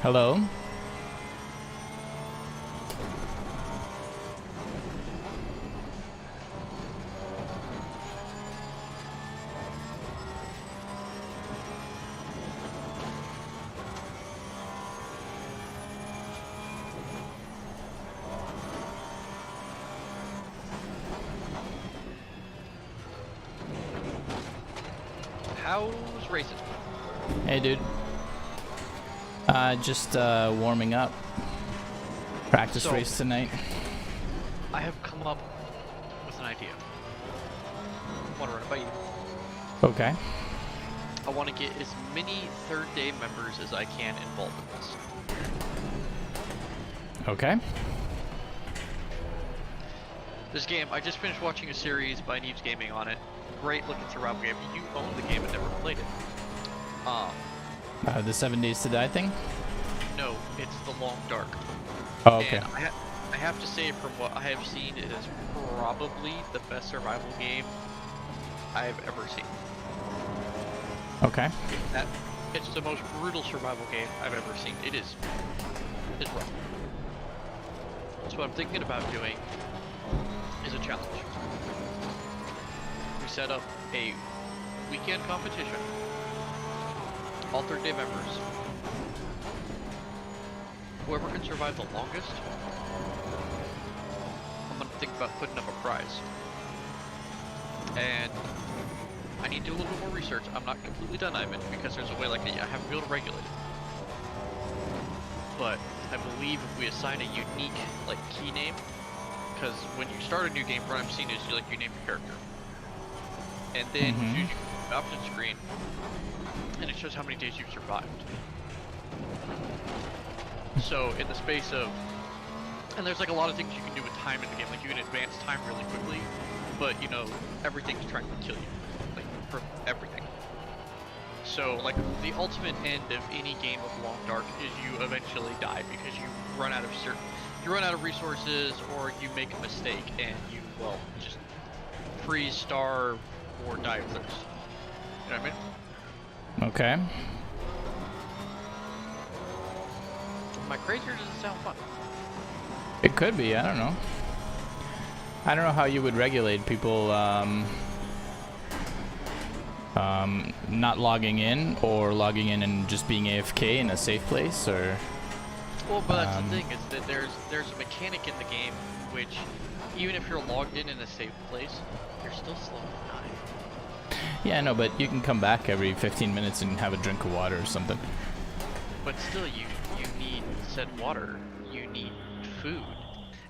Hello? How's racing? Hey, dude. Just warming up. Practice race tonight. I have come up with an idea. I want to run it by you. Okay. I want to get as many third day members as I can involved in this. Okay. This game, I just finished watching a series by Neves Gaming on it. Great looking survival game. You own the game and never played it. The 7 Days to Die thing? No, it's The Long Dark. Oh, okay. And I have to say, from what I have seen, it is probably the best survival game I've ever seen. Okay. It's the most brutal survival game I've ever seen. It's rough. So what I'm thinking about doing is a challenge. We set up a weekend competition. All third day members. Whoever can survive the longest, I'm gonna think about putting up a prize. And I need to do a little bit more research. I'm not completely done, Ivan, because there's a way like I haven't been able to regulate it. But I believe if we assign a unique like key name, because when you start a new game, what I'm seeing is you name your character, and then you choose the option screen, and it shows how many days you've survived. So in the space of, and there's like a lot of things you can do with time in the game, like you can advance time really quickly, but you know everything's trying to kill you, like for everything. So like the ultimate end of any game of Long Dark is you eventually die because you run out of resources, or you make a mistake and you just freeze, starve, or die of thirst. You know what I mean? Okay. Am I crazy or does it sound fun? It could be, I don't know. I don't know how you would regulate people not logging in, or logging in and just being AFK in a safe place, or... Well, but that's the thing, is that there's a mechanic in the game which, even if you're logged in a safe place, you're still slow to die. Yeah, I know, but you can come back every 15 minutes and have a drink of water or something. But still, you need said water, you need food,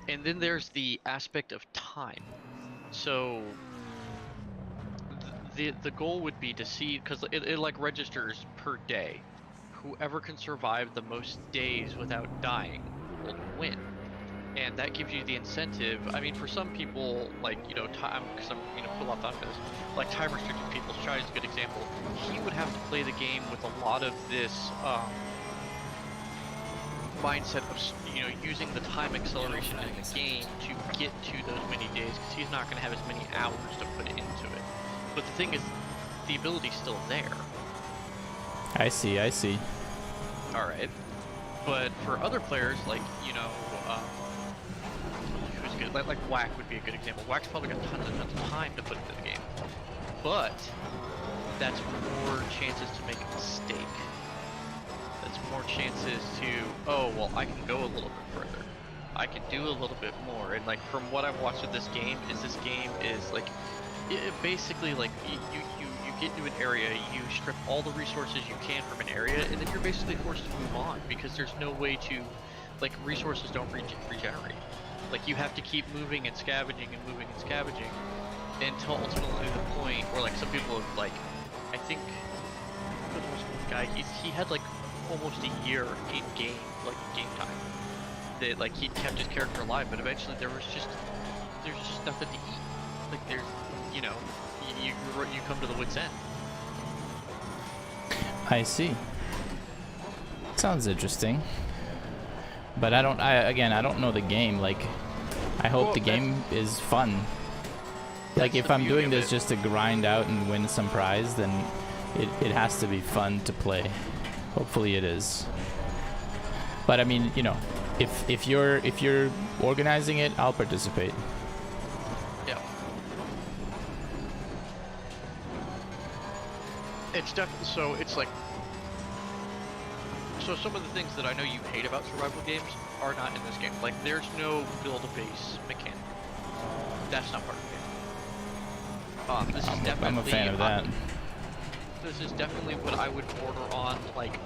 and then there's the aspect of time. So the goal would be to see, because it like registers per day. Whoever can survive the most days without dying will win, and that gives you the incentive. I mean, for some people, like time, because I'm pull off this, like time restricted people. Shai is a good example. He would have to play the game with a lot of this mindset of using the time acceleration in the game to get to those many days, because he's not going to have as many hours to put into it. But the thing is, the ability's still there. I see. Alright. But for other players, like, who's good, like Whack would be a good example. Whack's probably got tons and tons of time to put into the game. But that's more chances to make a mistake. That's more chances to, oh, well, I can go a little bit further. I can do a little bit more. And, like, from what I've watched of this game is, like, basically, like, you get into an area, you strip all the resources you can from an area, and then you're basically forced to move on, because there's no way to, like, resources don't regenerate. Like, you have to keep moving and scavenging until ultimately the point where, like, some people have, like, I think there was one guy, he had like almost a year in game time that, like, he kept his character alive, but eventually there's just nothing to eat. Like, there's, you come to the wit's end. I see. Sounds interesting. But I don't know the game. Like, I hope the game is fun. Like, if I'm doing this just to grind out and win some prize, then it has to be fun to play. Hopefully it is. But I mean, you know, if you're organizing it, I'll participate. Yeah. It's definitely, so it's like, so some of the things that I know you hate about survival games are not in this game. Like, there's no build a base mechanic. That's not part of the game. This is definitely, I'm a fan of that. This is definitely what I would order on, like,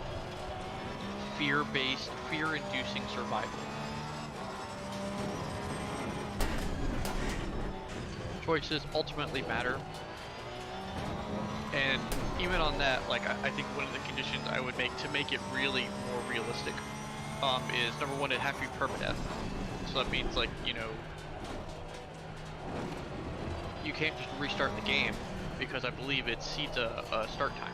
fear-based, fear-inducing survival. Choices ultimately matter. And even on that, like, I think one of the conditions I would make to make it really more realistic is, number one, it'd have to be permadeath. So that means, like, you know, you can't just restart the game, because I believe it seeds a start time.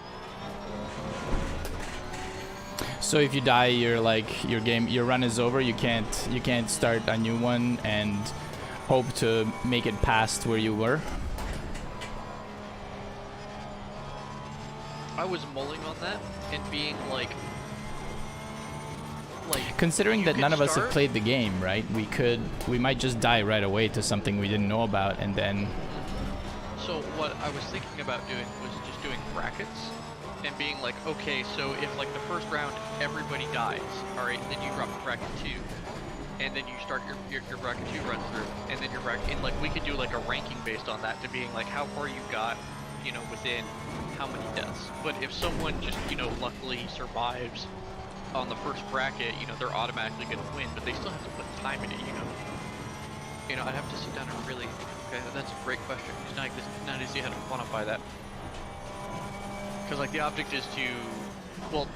So if you die, you're like, your run is over. You can't start a new one and hope to make it past where you were. I was mulling on that and being like considering that none of us have start- played the game, right? We might just die right away to something we didn't know about, and then. So what I was thinking about doing was just doing brackets and being like, okay, so if like the first round everybody dies, all right, then you drop to bracket 2, and then you start your bracket 2 run through, and then your bracket, and like we could do like a ranking based on that, to being like how far you got, you know, within how many deaths. But if someone just, you know, luckily survives on the first bracket, you know, they're automatically going to win, but they still have to put time in it, you know. You know, I'd have to sit down and really, okay, that's a great question. It's not easy how to quantify that. Because, like, the object is to, well,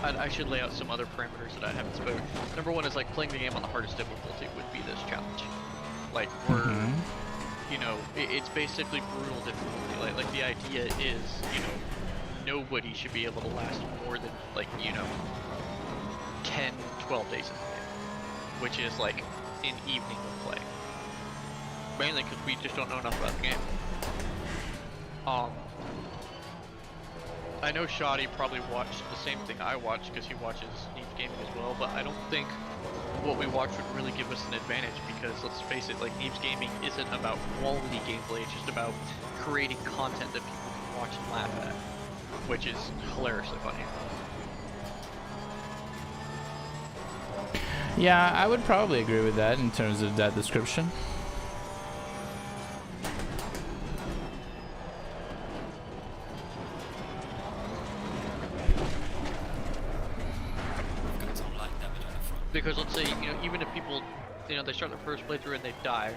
I should lay out some other parameters that I haven't spoken. Number one is, like, playing the game on the hardest difficulty would be this challenge. Like, we're, you know, it's basically brutal difficulty. Like the idea is, you know, nobody should be able to last more than, like, you know, 10, 12 days in the game, which is like an evening of play. Mainly because we just don't know enough about the game. I know Shoddy probably watched the same thing I watched because he watches Needs Gaming as well, but I don't think what we watch would really give us an advantage, because let's face it, like, Needs Gaming isn't about quality gameplay, it's just about creating content that people can watch and laugh at, which is hilariously funny. Yeah, I would probably agree with that in terms of that description. Because let's say, you know, even if people, you know, they start their first playthrough and they die,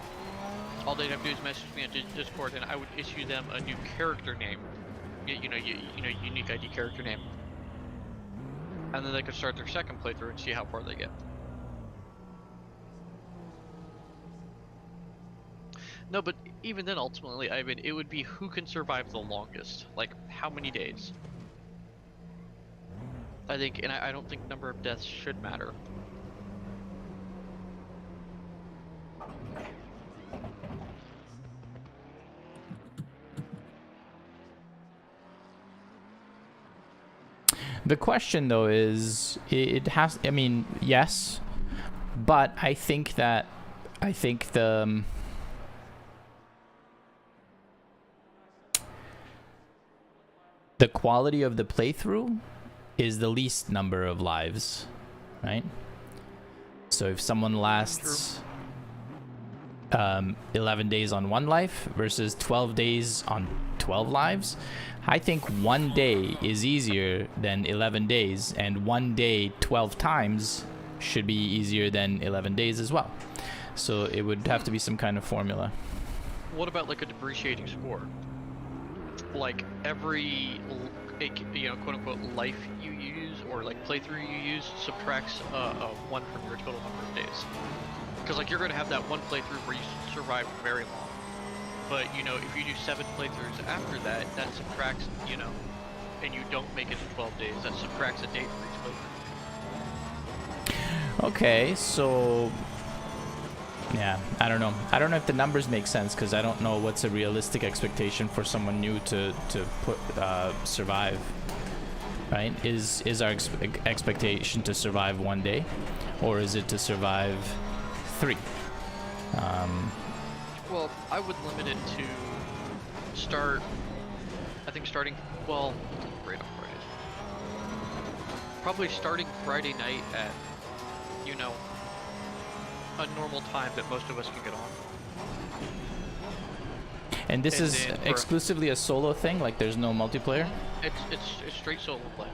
all they'd have to do is message me on Discord, and I would issue them a new character name, you know, unique ID character name, and then they could start their second playthrough and see how far they get. No, but even then, ultimately, I mean, it would be who can survive the longest, like how many days. I think, and I don't think number of deaths should matter. The question, though, is it has. I mean, yes, but I think the quality of the playthrough is the least number of lives, right? So if someone lasts 11 days on 1 life versus 12 days on 12 lives, I think 1 day is easier than 11 days, and 1 day 12 times should be easier than 11 days as well. So it would have to be some kind of formula. What about like a depreciating score? Like every, you know, quote unquote life you use, or like playthrough you use, subtracts a 1 from your total number of days. Because like you're going to have that one playthrough where you survive very long. But, you know, if you do 7 playthroughs after that, that subtracts, you know, and you don't make it to 12 days, that subtracts a day for each playthrough. Okay, so yeah, I don't know. I don't know if the numbers make sense, because I don't know what's a realistic expectation for someone new to survive. right? Is our expectation to survive 1 day, or is it to survive 3? Well, I would limit it to start. I think starting. Well, right on Fridays. Probably starting Friday night at, you know, a normal time that most of us can get on. And this And is then for- exclusively a solo thing, like there's no multiplayer? It's straight solo play.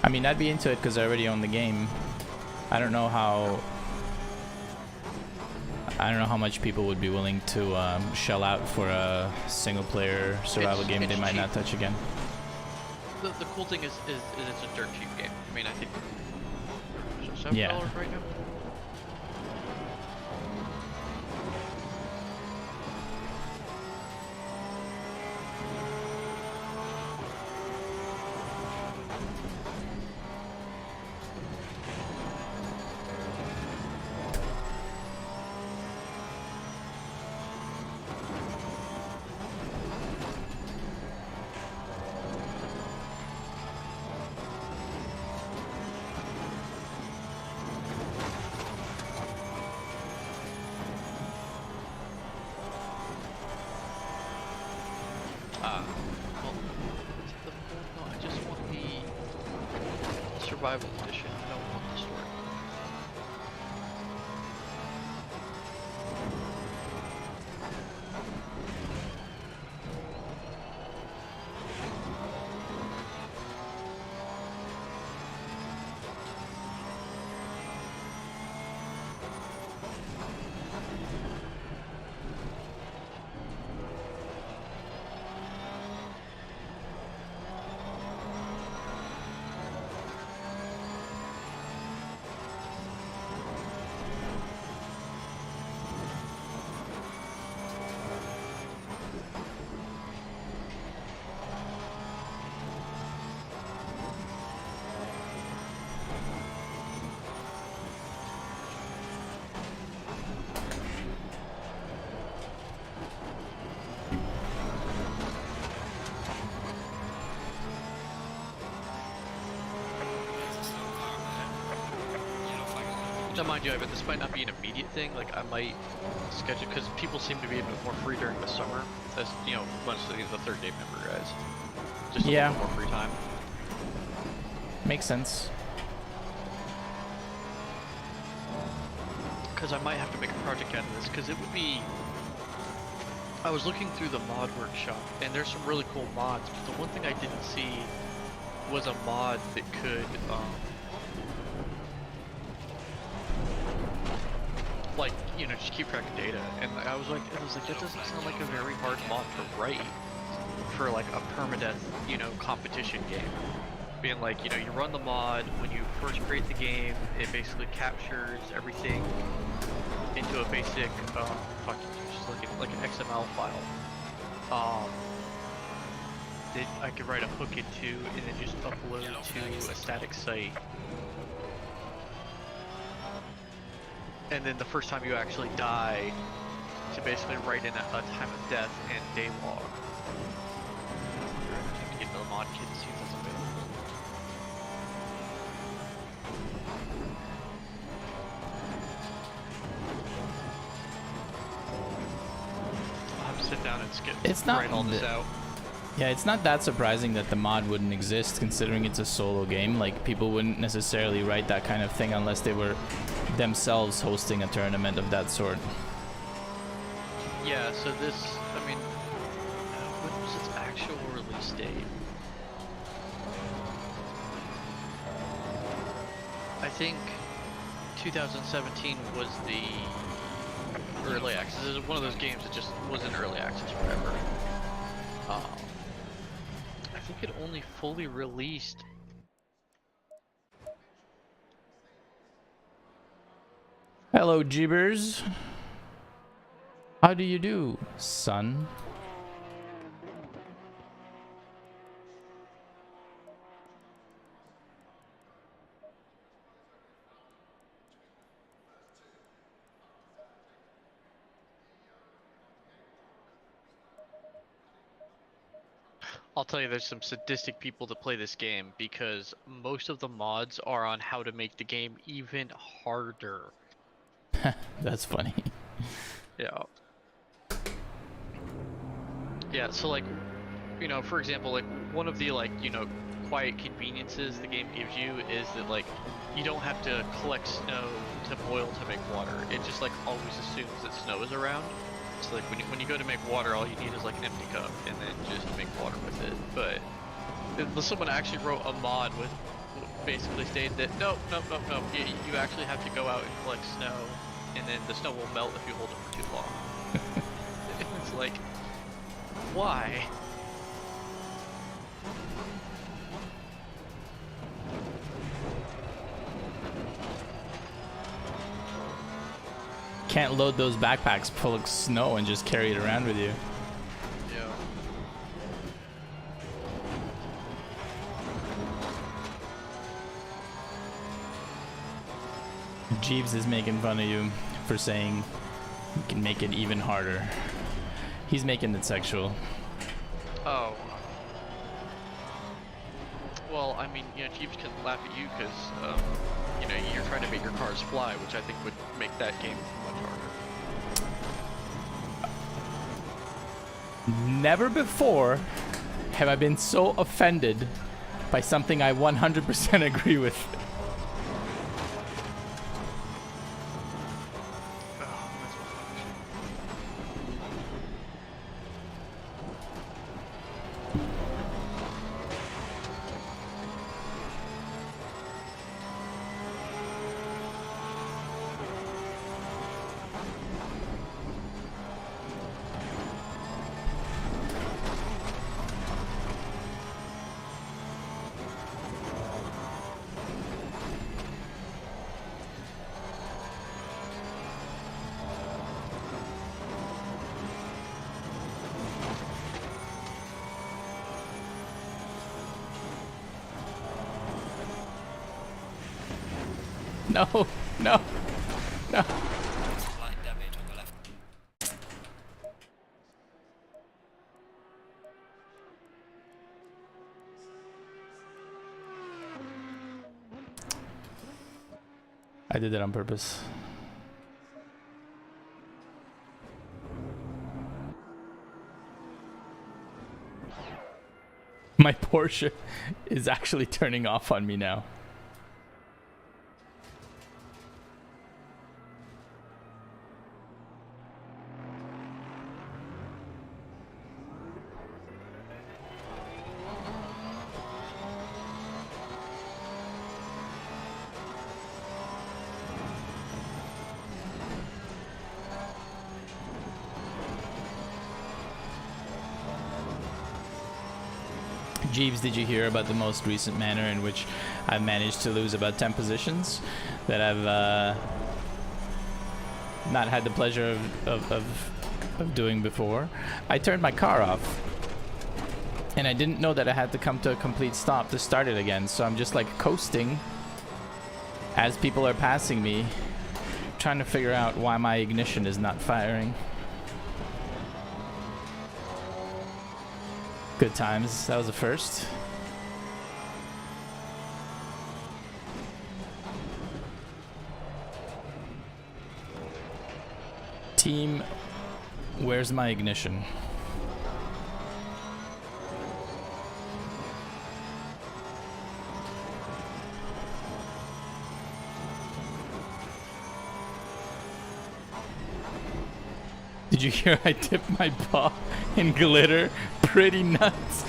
I mean, I'd be into it because I already own the game. I don't know how much people would be willing to shell out for a single player survival game they might cheap. not touch again. The cool thing is it's a dirt cheap game. I mean, I think it's $7 Yeah. right now. Well, is it the full? No, I just want the survival edition. I don't want the story. Now, mind you, I bet this might not be an immediate thing. Like, I might schedule, because people seem to be a bit more free during the summer, as, you know, mostly the third day member guys. Just a Yeah. little more free time. Makes sense. Because I might have to make a project out of this, because it would be... I was looking through the mod workshop, and there's some really cool mods, but the one thing I didn't see was a mod that could, like, you know, just keep track of data. And I was like, that doesn't sound like a very hard mod to write for like a permadeath, you know, competition game. Being like, you know, you run the mod, when you first create the game, it basically captures everything into a basic, just like an XML file. That I could write a hook into and then just upload to a static site. And then the first time you actually die, to basically write in a time of death and day log. Have to get the mod kit to see if that's available. I'll have to sit down and write all this out. Yeah, it's not that surprising that the mod wouldn't exist, considering it's a solo game. Like, people wouldn't necessarily write that kind of thing unless they were themselves hosting a tournament of that sort. Yeah, so this, I mean, when was its actual release date? I think 2017 was the early access. It was one of those games that just was in early access forever. I think it only fully released. Hello, Jeebers. How do you do, son? I'll tell you, there's some sadistic people that play this game because most of the mods are on how to make the game even harder. That's funny. Yeah. Yeah, so like, you know, for example, like one of the like, you know, quiet conveniences the game gives you is that like you don't have to collect snow to boil to make water. It just like always assumes that snow is around. So like when you go to make water, all you need is like an empty cup and then just make water with it. But someone actually wrote a mod with basically stated that no, you actually have to go out and collect snow, and then the snow will melt if you hold it for too long. It's like, why? Can't load those backpacks full of snow and just carry it around with you. Yeah. Jeeves is making fun of you for saying you can make it even harder. He's making it sexual. Oh. Well, I mean, you know, Jeeves can laugh at you because, you know, you're trying to make your cars fly, which I think would make that game much harder. Never before have I been so offended by something I 100% agree with. No, no, no. Slight damage on the left. I did that on purpose. My Porsche is actually turning off on me now. Jeeves, did you hear about the most recent manner in which I've managed to lose about 10 positions that I've not had the pleasure of doing before? I turned my car off and I didn't know that I had to come to a complete stop to start it again, so I'm just like coasting as people are passing me, trying to figure out why my ignition is not firing. Good times. That was the first. Team, where's my ignition? Did you hear I dipped my paw in glitter? Pretty nuts.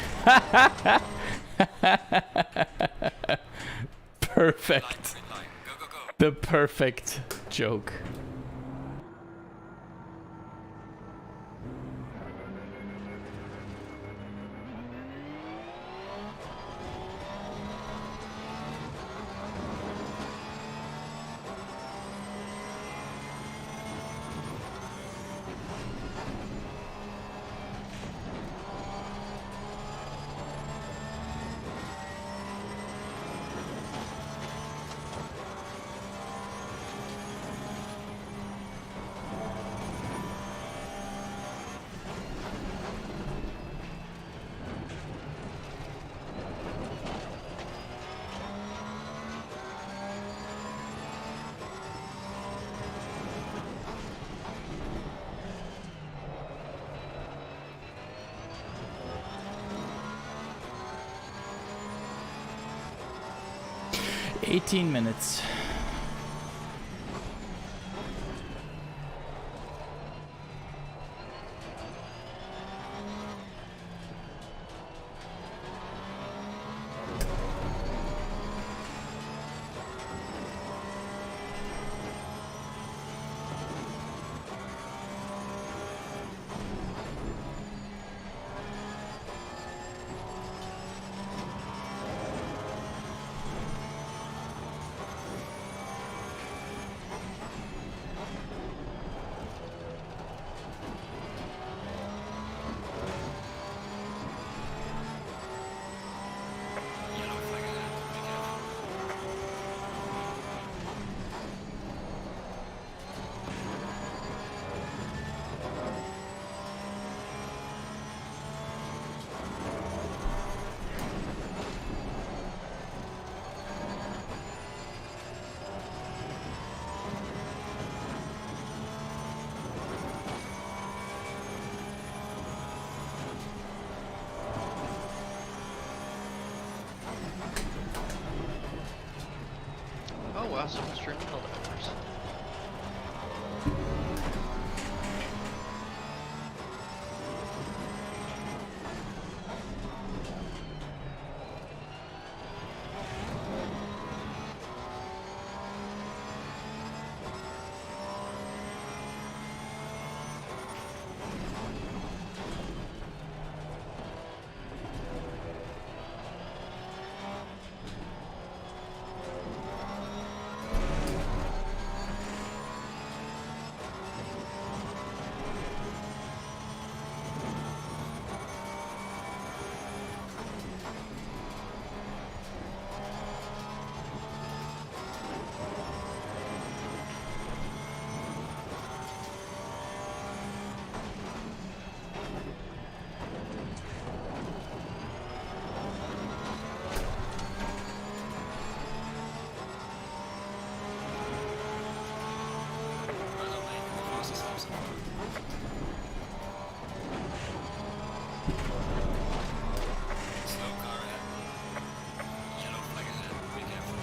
Perfect. Line. Go, go, go. The perfect joke. 18 minutes. Yellow flag ahead. Be careful. Oh wow, someone's streaming all the hours. Right on, mate. The fastest laps in front. Slow car ahead. Yellow flag ahead. Be careful.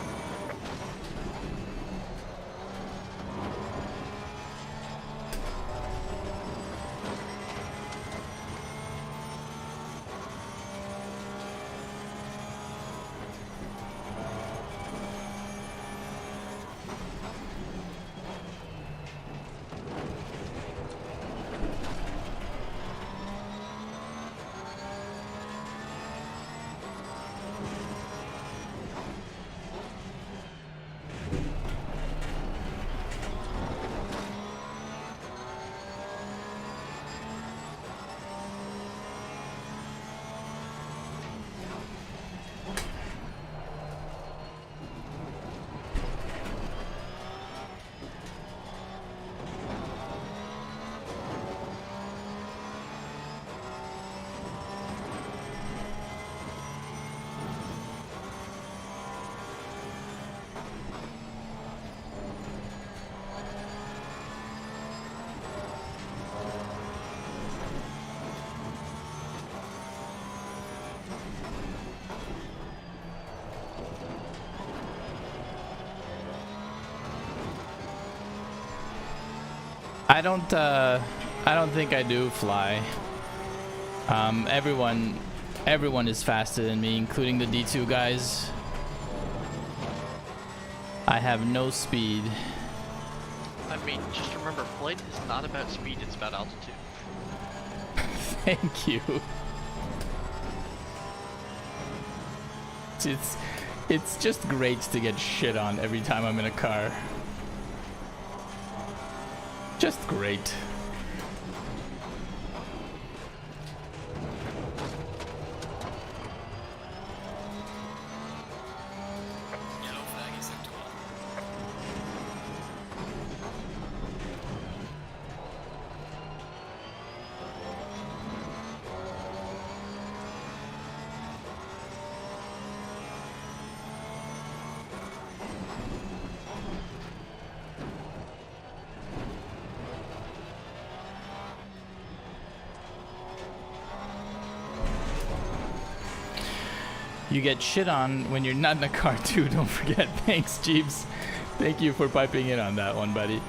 I don't think I do fly. Everyone is faster than me, including the D2 guys. I have no speed. I mean, just remember, flight is not about speed, it's about altitude. Thank you. It's just great to get shit on every time I'm in a car. Just great. Yellow flag is sector 1. You get shit on when you're not in a car too, don't forget. Thanks, Jeeves. Thank you for piping in on that one, buddy.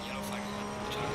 Yellow flag ahead. Watch out.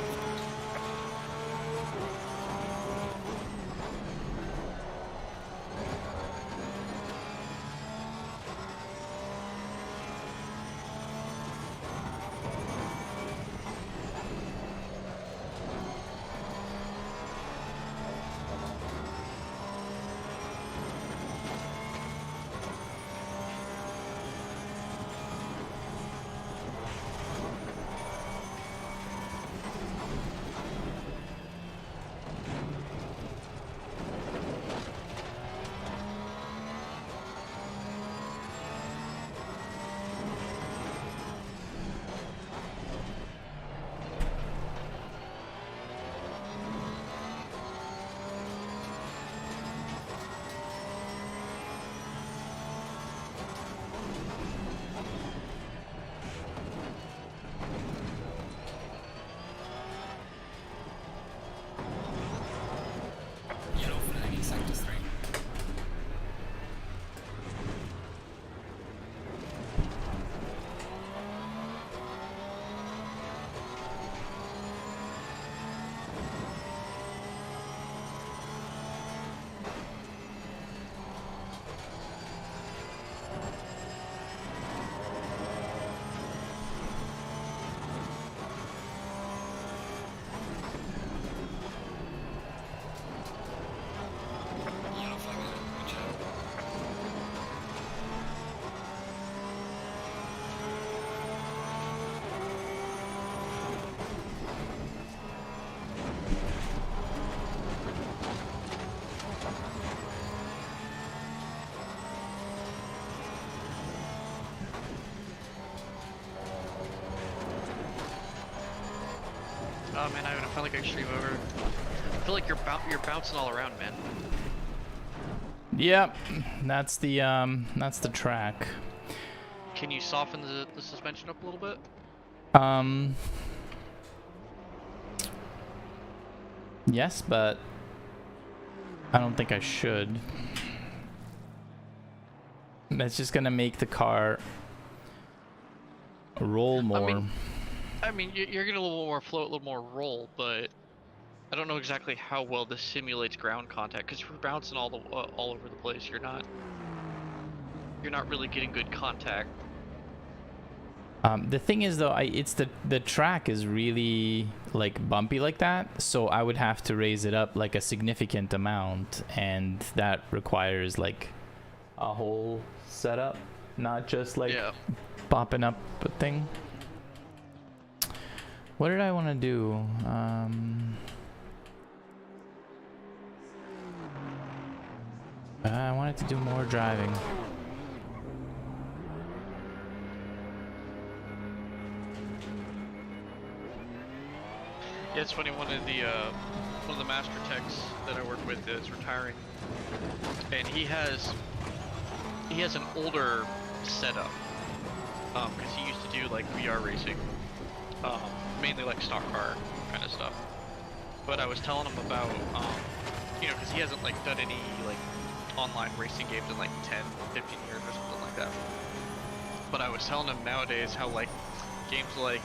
Yellow flag in sector 3. Yellow flag ahead. Watch out. Oh man, I felt like extreme over. I feel like you're bouncing all around, man. Yep, that's the track. Can you soften the suspension up a little bit? Yes, but I don't think I should. That's just gonna make the car roll more. I mean, you're getting a little more float, a little more roll, but I don't know exactly how well this simulates ground contact because you're bouncing all over the place. You're not really getting good contact. The thing is, though, it's the track is really like bumpy like that, so I would have to raise it up like a significant amount, and that requires like a whole setup, not just like popping up a thing. What did I want to do? I wanted to do more driving. Yeah, it's funny. One of the master techs that I work with is retiring, and he has an older setup because he used to do like VR racing, mainly like stock car kind of stuff. But I was telling him about because he hasn't like done any like online racing games in like 10, 15 years or something like that. But I was telling him nowadays how like games like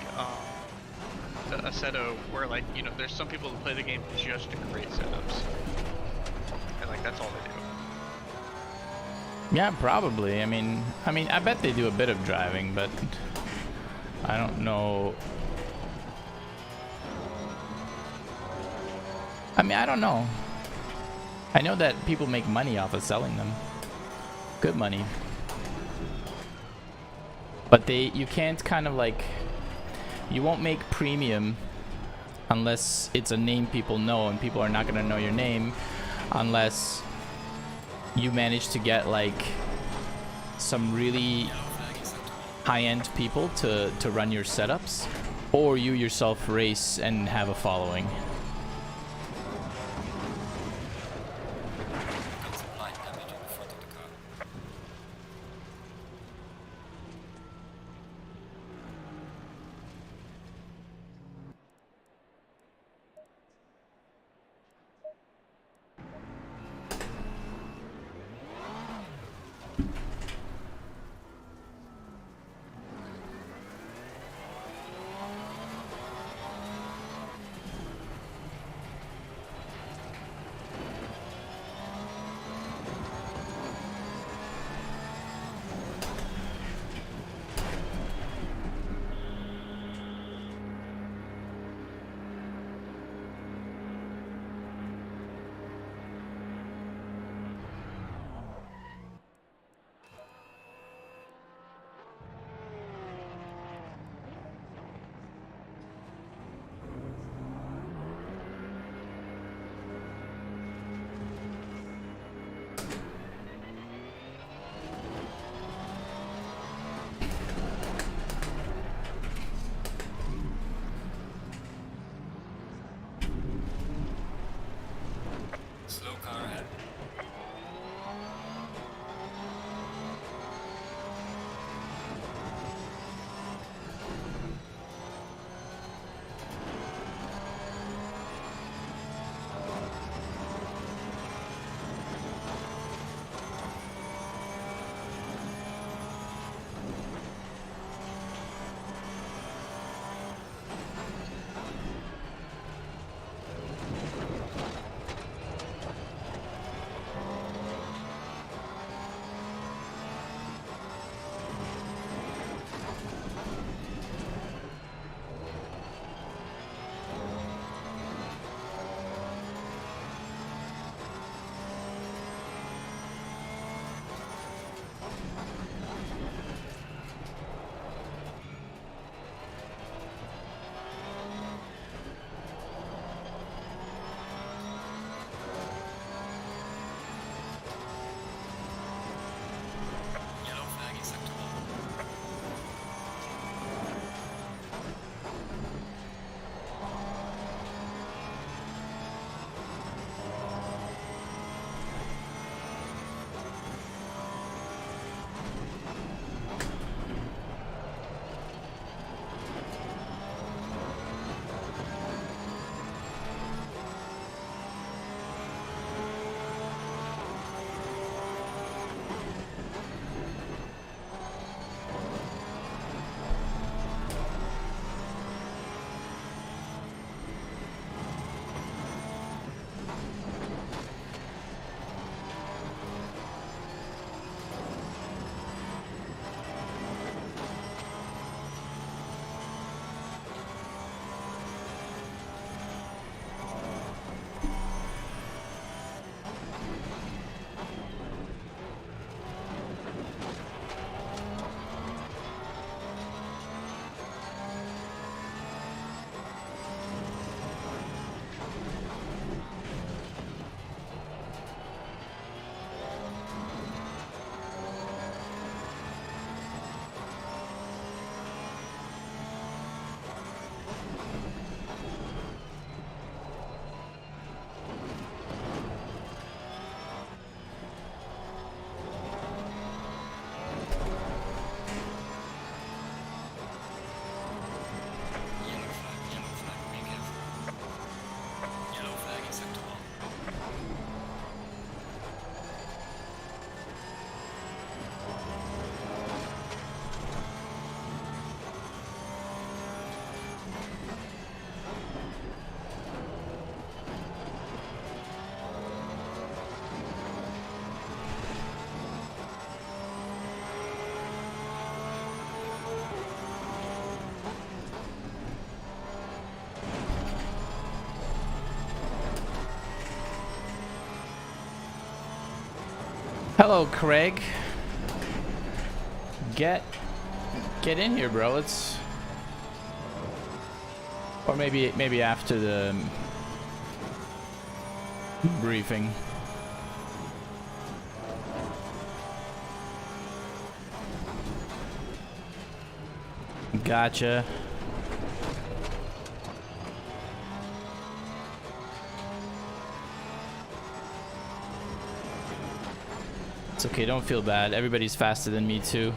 Assetto, where like there's some people that play the game just to create setups, and like that's all they do. Yeah, probably. I mean, I bet they do a bit of driving, but I don't know. I mean, I don't know. I know that people make money off of selling them. Good money. But you can't kind of like, you won't make premium unless it's a name people know, and people are not going to know your name unless you manage to get like some really high-end people to run your setups, or you yourself race and have a following. Hello, Craig. Get in here, bro. It's or maybe after the briefing. Gotcha. It's okay, don't feel bad. Everybody's faster than me too.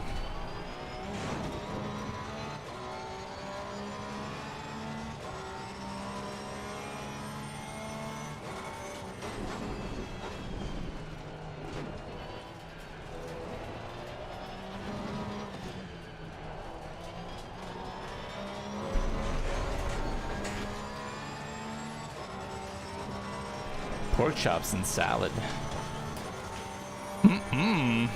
Pork chops and salad. Mm-mm.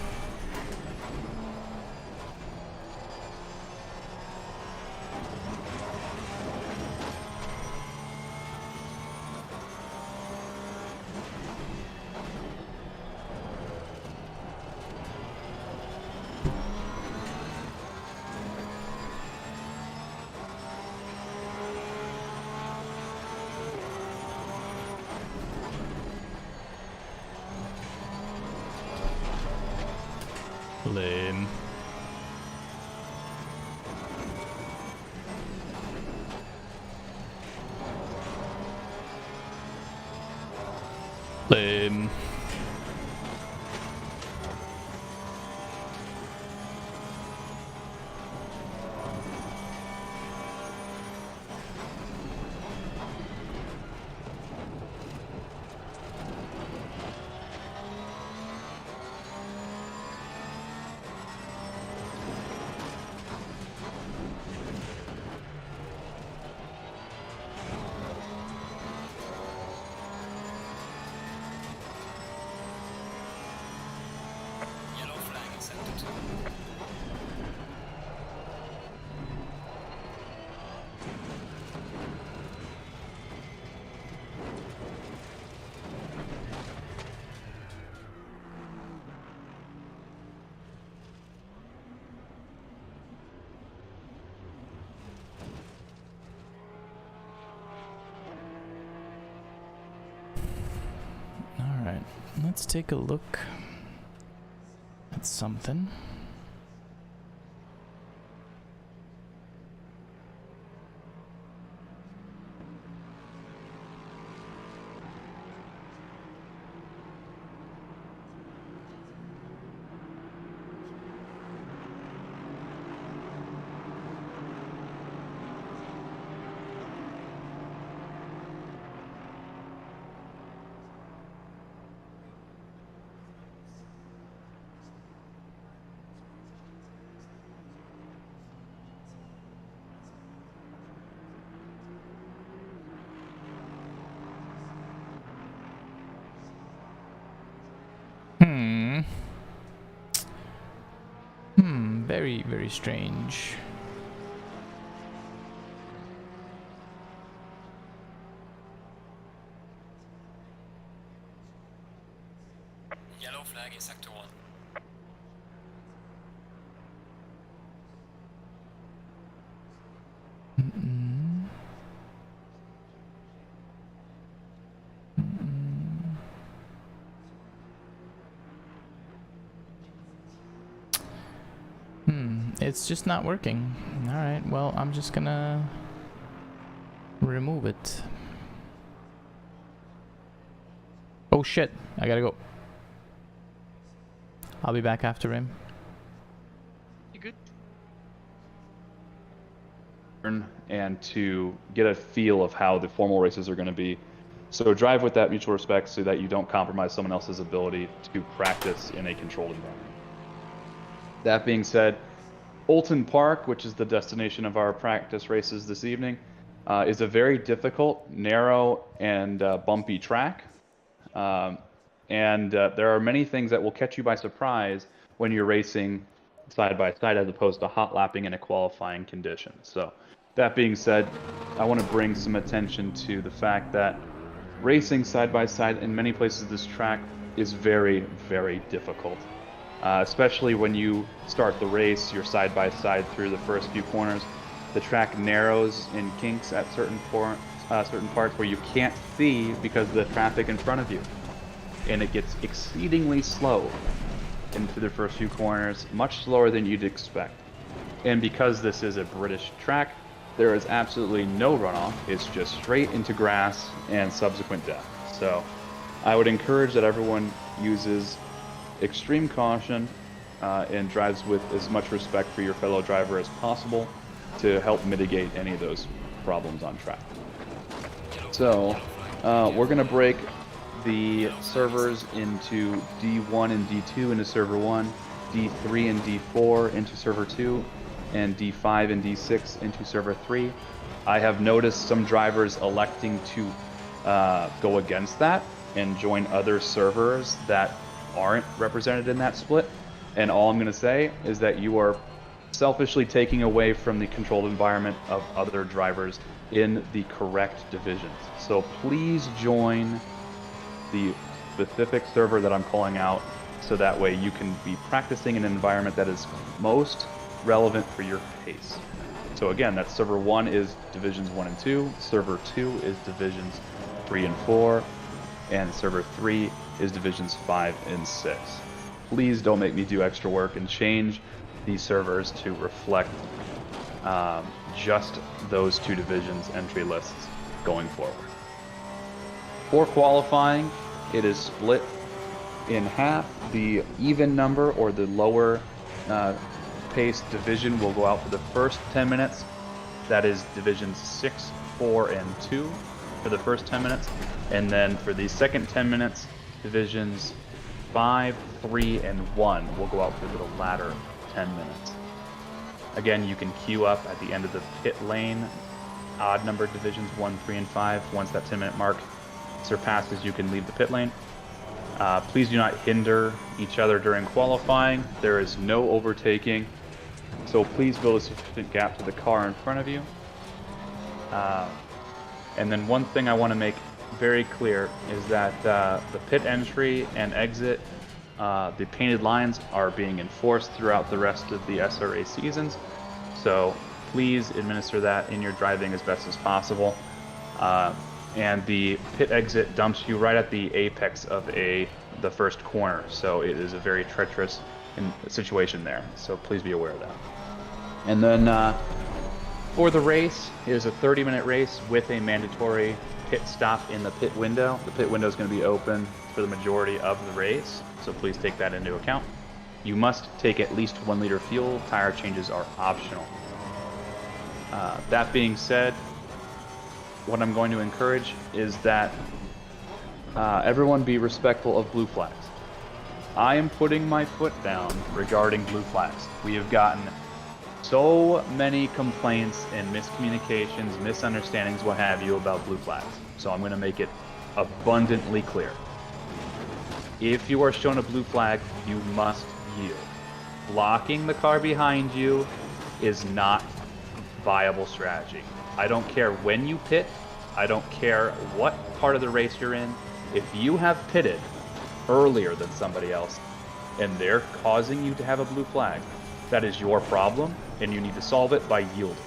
Lame. Lame. Yellow flag in sector 2. All right, let's take a look at something. Very, very strange. Yellow flag in sector 1. It's just not working. All right, well, I'm just gonna remove it. Oh shit, I gotta go. I'll be back after him. You good? And to get a feel of how the formal races are going to be. So drive with that mutual respect so that you don't compromise someone else's ability to practice in a controlled environment. That being said, Olton Park, which is the destination of our practice races this evening, is a very difficult, narrow, and bumpy track. There are many things that will catch you by surprise when you're racing side by side as opposed to hot lapping in a qualifying condition. So that being said, I want to bring some attention to the fact that racing side by side in many places of this track is very, very difficult. Especially when you start the race, you're side by side through the first few corners. The track narrows in kinks at certain parts where you can't see because of the traffic in front of you. And it gets exceedingly slow into the first few corners, much slower than you'd expect. And because this is a British track, there is absolutely no runoff. It's just straight into grass and subsequent death. So I would encourage that everyone uses extreme caution and drives with as much respect for your fellow driver as possible to help mitigate any of those problems on track. So we're going to break the servers into D1 and D2 into server 1, D3 and D4 into server 2, and D5 and D6 into server 3. I have noticed some drivers electing to go against that and join other servers that aren't represented in that split. And all I'm going to say is that you are selfishly taking away from the controlled environment of other drivers in the correct divisions. So please join the specific server that I'm calling out, so that way you can be practicing in an environment that is most relevant for your pace. So again, that server 1 is divisions 1 and 2, server 2 is divisions 3 and 4, and server 3 is divisions 5 and 6. Please don't make me do extra work and change these servers to reflect just those two divisions entry lists going forward. For qualifying, it is split in half. The even number, or the lower pace division, will go out for the first 10 minutes. That is divisions 6, 4, and 2 for the first 10 minutes. And then for the second 10 minutes, divisions 5, 3, and 1 will go out for the latter 10 minutes. Again, you can queue up at the end of the pit lane, odd numbered divisions 1, 3, and 5. Once that 10-minute mark surpasses, you can leave the pit lane. Please do not hinder each other during qualifying. There is no overtaking, so please build a sufficient gap to the car in front of you. And then one thing I want to make very clear is that the pit entry and exit, the painted lines are being enforced throughout the rest of the SRA seasons, so please administer that in your driving as best as possible. And the pit exit dumps you right at the apex of the first corner, so it is a very treacherous situation there, so please be aware of that. And then for the race, it is a 30-minute race with a mandatory pit stop in the pit window. The pit window is going to be open for the majority of the race, so please take that into account. You must take at least 1 liter fuel. Tire changes are optional. That being said, what I'm going to encourage is that everyone be respectful of blue flags. I am putting my foot down regarding blue flags. We have gotten so many complaints and miscommunications, misunderstandings, what have you, about blue flags. So I'm going to make it abundantly clear. If you are shown a blue flag, you must yield. Blocking the car behind you is not viable strategy. I don't care when you pit. I don't care what part of the race you're in. If you have pitted earlier than somebody else and they're causing you to have a blue flag, that is your problem, and you need to solve it by yielding.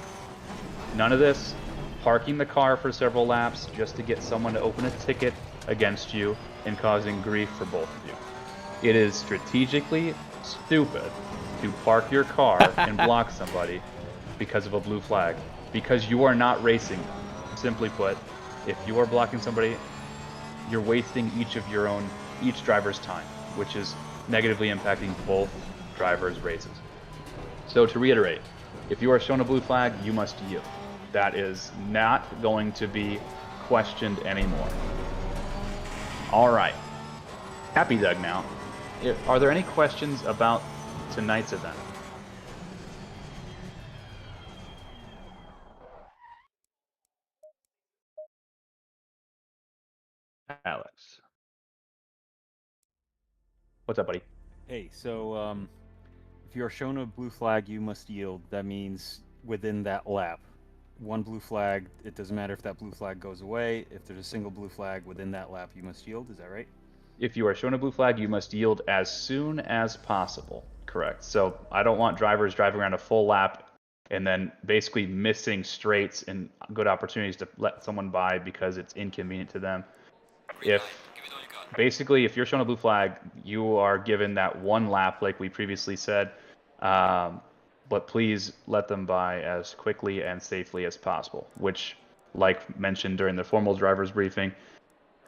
None of this parking the car for several laps just to get someone to open a ticket against you and causing grief for both of you. It is strategically stupid to park your car and block somebody because of a blue flag, because you are not racing them. Simply put, if you are blocking somebody, you're wasting each driver's time, which is negatively impacting both drivers' races. So to reiterate, if you are shown a blue flag, you must yield. That is not going to be questioned anymore. All right. Happy Doug now. Are there any questions about tonight's event? Alex. What's up, buddy? Hey, so if you are shown a blue flag, you must yield. That means within that lap. One blue flag, it doesn't matter if that blue flag goes away. If there's a single blue flag within that lap, you must yield. Is that right? if you are shown a blue flag, you must yield as soon as possible. Correct. So I don't want drivers driving around a full lap and then basically missing straights and good opportunities to let someone by because it's inconvenient to them. Green If light. Give it all you got. basically, if you're shown a blue flag, you are given that one lap, like we previously said. But please let them by as quickly and safely as possible, which, like mentioned during the formal driver's briefing,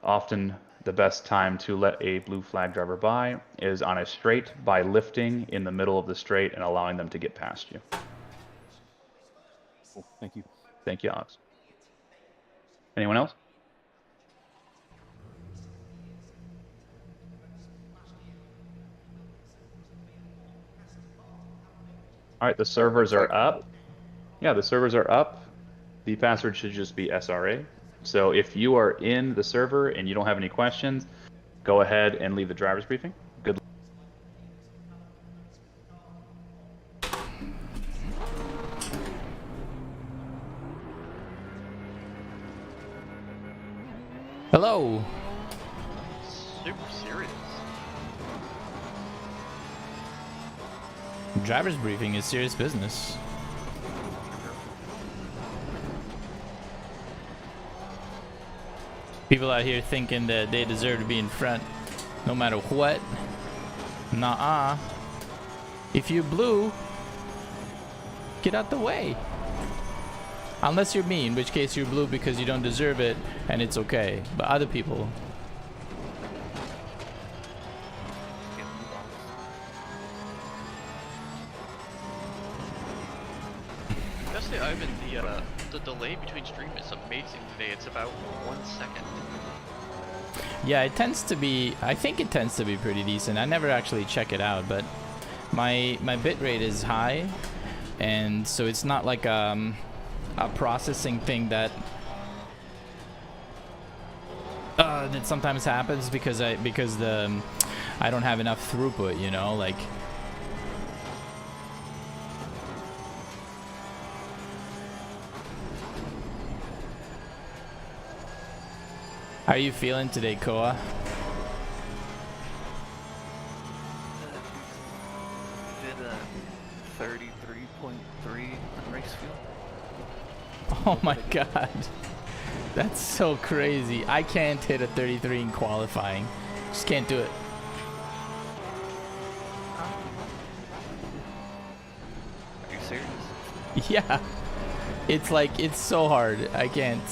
often the best time to let a blue flag driver by is on a straight by lifting in the middle of the straight and allowing them to get past you. Cool. Thank you. Thank you, Alex. Anyone else? All right, the servers are up. Yeah, the servers are up. The password should just be SRA. So if you are in the server and you don't have any questions, go ahead and leave the driver's briefing. Good luck. Hello. Super serious. Driver's briefing is serious business. People out here thinking that they deserve to be in front no matter what. Nuh-uh. If you're blue, get out the way. Unless you're me, in which case you're blue because you don't deserve it and it's okay. But other people, Honestly, Ivan, the delay between stream is amazing today. It's about 1 second. yeah, it tends to be, I think it tends to be pretty decent. I never actually check it out, but my bit rate is high, and so it's not like a processing thing that sometimes happens because I don't have enough throughput, you know, like. How are you feeling today, Koa? Did a 33.3 on race fuel. Oh my god. That's so crazy. I can't hit a 33 in qualifying. Just can't do it. Are you serious? Yeah. It's like, it's so hard. I can't.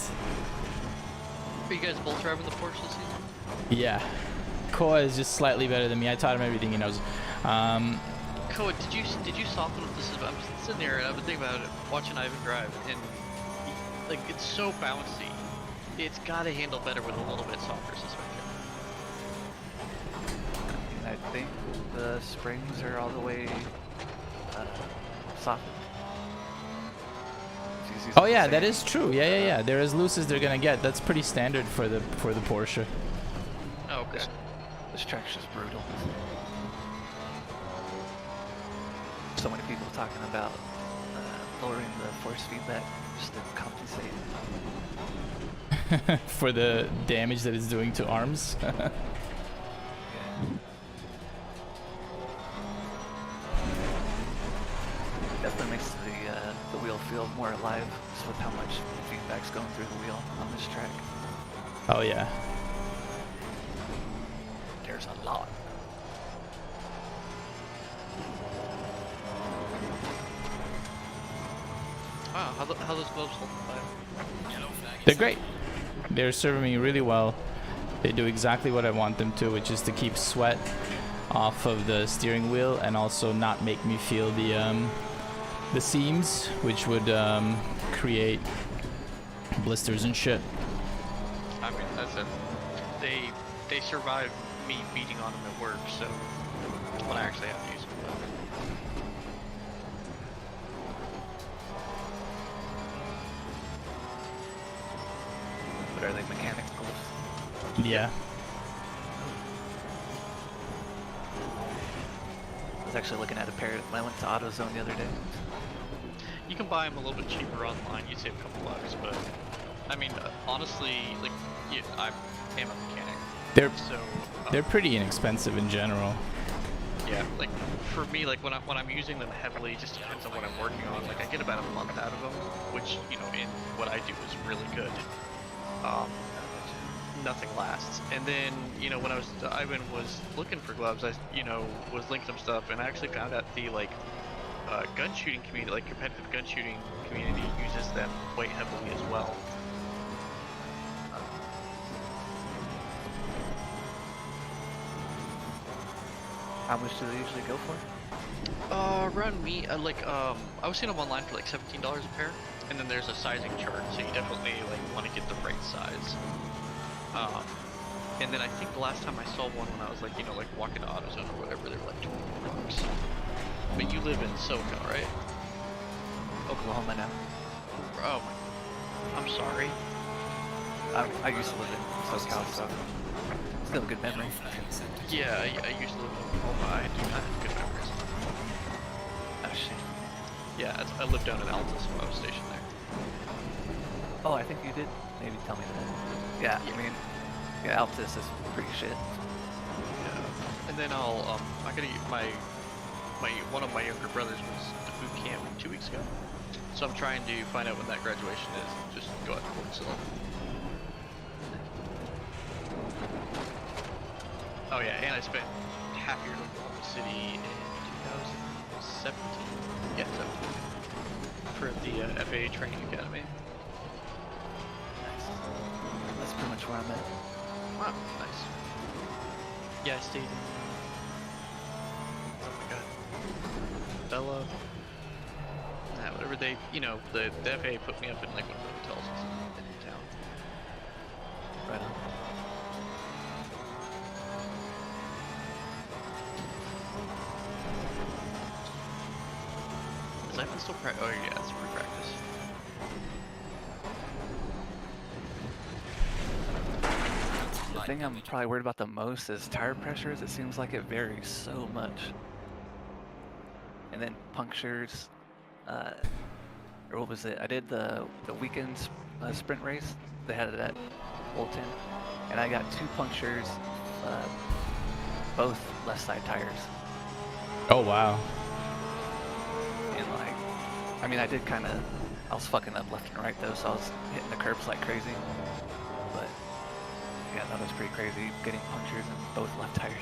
Are you guys both driving the Porsche this season? Yeah. Koa is just slightly better than me. I taught him everything he knows. Koa, did you soften up the system? I'm sitting there and I've been thinking about it, watching Ivan drive, and like it's so bouncy. It's got to handle better with a little bit softer suspension. I think the springs are all the way softened. It's using Oh the yeah, same- that is true. Yeah. They're as loose as they're gonna get. That's pretty standard for the Porsche. Oh, okay. This track's just brutal. So many people talking about lowering the force feedback just to compensate. For the damage that it's doing to arms. Yeah. Definitely makes the wheel feel more alive just with how much feedback's going through the wheel on this track. Oh yeah. There's a lot. Wow, how those gloves hold the Yellow flag. They're great. They're serving me really well. They do exactly what I want them to, which is to keep sweat off of the steering wheel and also not make me feel the seams, which would create blisters and shit. I mean, that's it. They survived me beating on them at work, so when I actually have to use them. But are they mechanical gloves? Yeah. I was actually looking at a pair when I went to AutoZone the other day. You can buy them a little bit cheaper online. You save a couple bucks, but I mean, honestly, like, I am a mechanic. They're So they're pretty inexpensive in general. yeah, like for me, like when I'm using them heavily, it just depends on what I'm working on. Like I get about a month out of them, which in what I do is really good. Nothing lasts. And then when Ivan was looking for gloves, I was linking some stuff, and I actually found out the gun shooting community, like competitive gun shooting community, uses them quite heavily as well. How much do they usually go for? Around me, I was seeing them online for like $17 a pair, and then there's a sizing chart, so you definitely want to get the right size. And then I think the last time I saw one when I was walking to AutoZone or whatever, they were like $20. But you live in SoCal, right? Oklahoma now. Oh my, I'm sorry. I used to live in SoCal, so still a good memory. Yeah, I used to live in Oklahoma. I do not have good memories. Oh shit. Yeah, I lived down in Altus when I was stationed there. Oh, I think you did maybe tell me that. Yeah, I mean, yeah, Altus is pretty shit. Yeah. And then I gotta get one of my younger brothers was at boot camp 2 weeks ago. So I'm trying to find out when that graduation is and just go out to Corsa. Oh yeah, and I spent half a year in Oklahoma City in 2017. Yeah, 17. For the FAA Training Academy. Nice. That's pretty much where I'm at. Wow, nice. Yeah, I stayed in, oh my god, Bella, whatever they, the FAA put me up in one of the hotels in town. Right on. Is Ivan still oh yeah, it's free practice. The thing I'm probably worried about the most is tire pressures. It seems like it varies so much. And then punctures. Or what was it? I did the weekend sprint race. They had it at Bolton. And I got 2 punctures, both left side tires. Oh wow. And I mean, I was fucking up left and right though, so I was hitting the curbs like crazy. But yeah, that was pretty crazy, getting punctures in both left tires.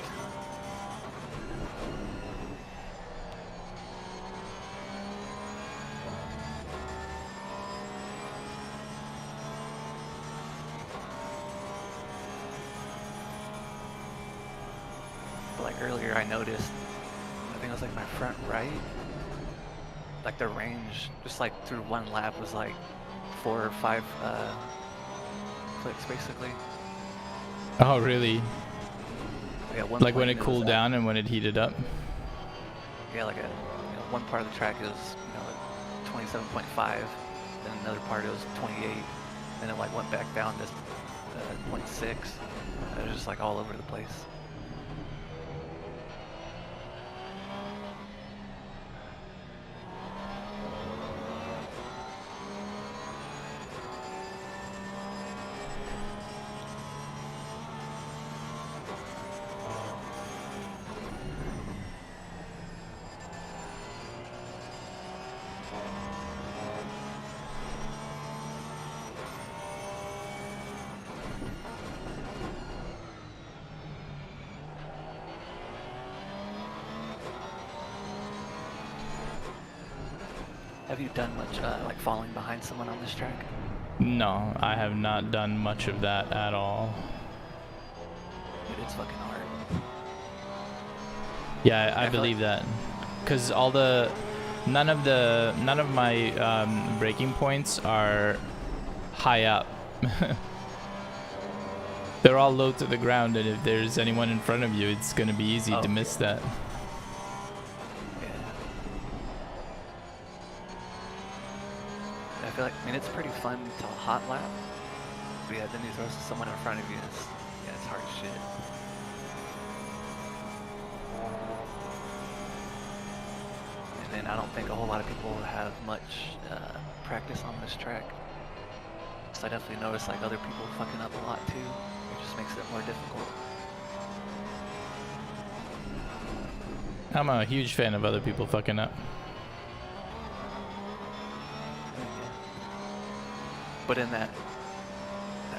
But earlier I noticed, I think it was my front right, the range, just through one lap was 4 or 5 clicks basically. Oh really? Yeah, Like when it cooled down and when it heated up? Yeah, one part of the track is 27.5, then another part it was 28, then it went back down to 0.6. It was just all over the place. Have you done much falling behind someone on this track? No, I have not done much of that at all. Dude, it's fucking hard. Yeah, I I feel believe that. Cause none of my braking points are high up. They're all low to the ground, and if there's anyone in front of you, it's gonna be easy to miss that. I feel I mean, it's pretty fun to hot lap. But yeah, then you throw someone in front of you, it's hard as shit. And then I don't think a whole lot of people have much practice on this track. laps, I definitely noticed like other people fucking up a lot too. It just makes it more difficult. I'm a huge fan of other people fucking up. But in that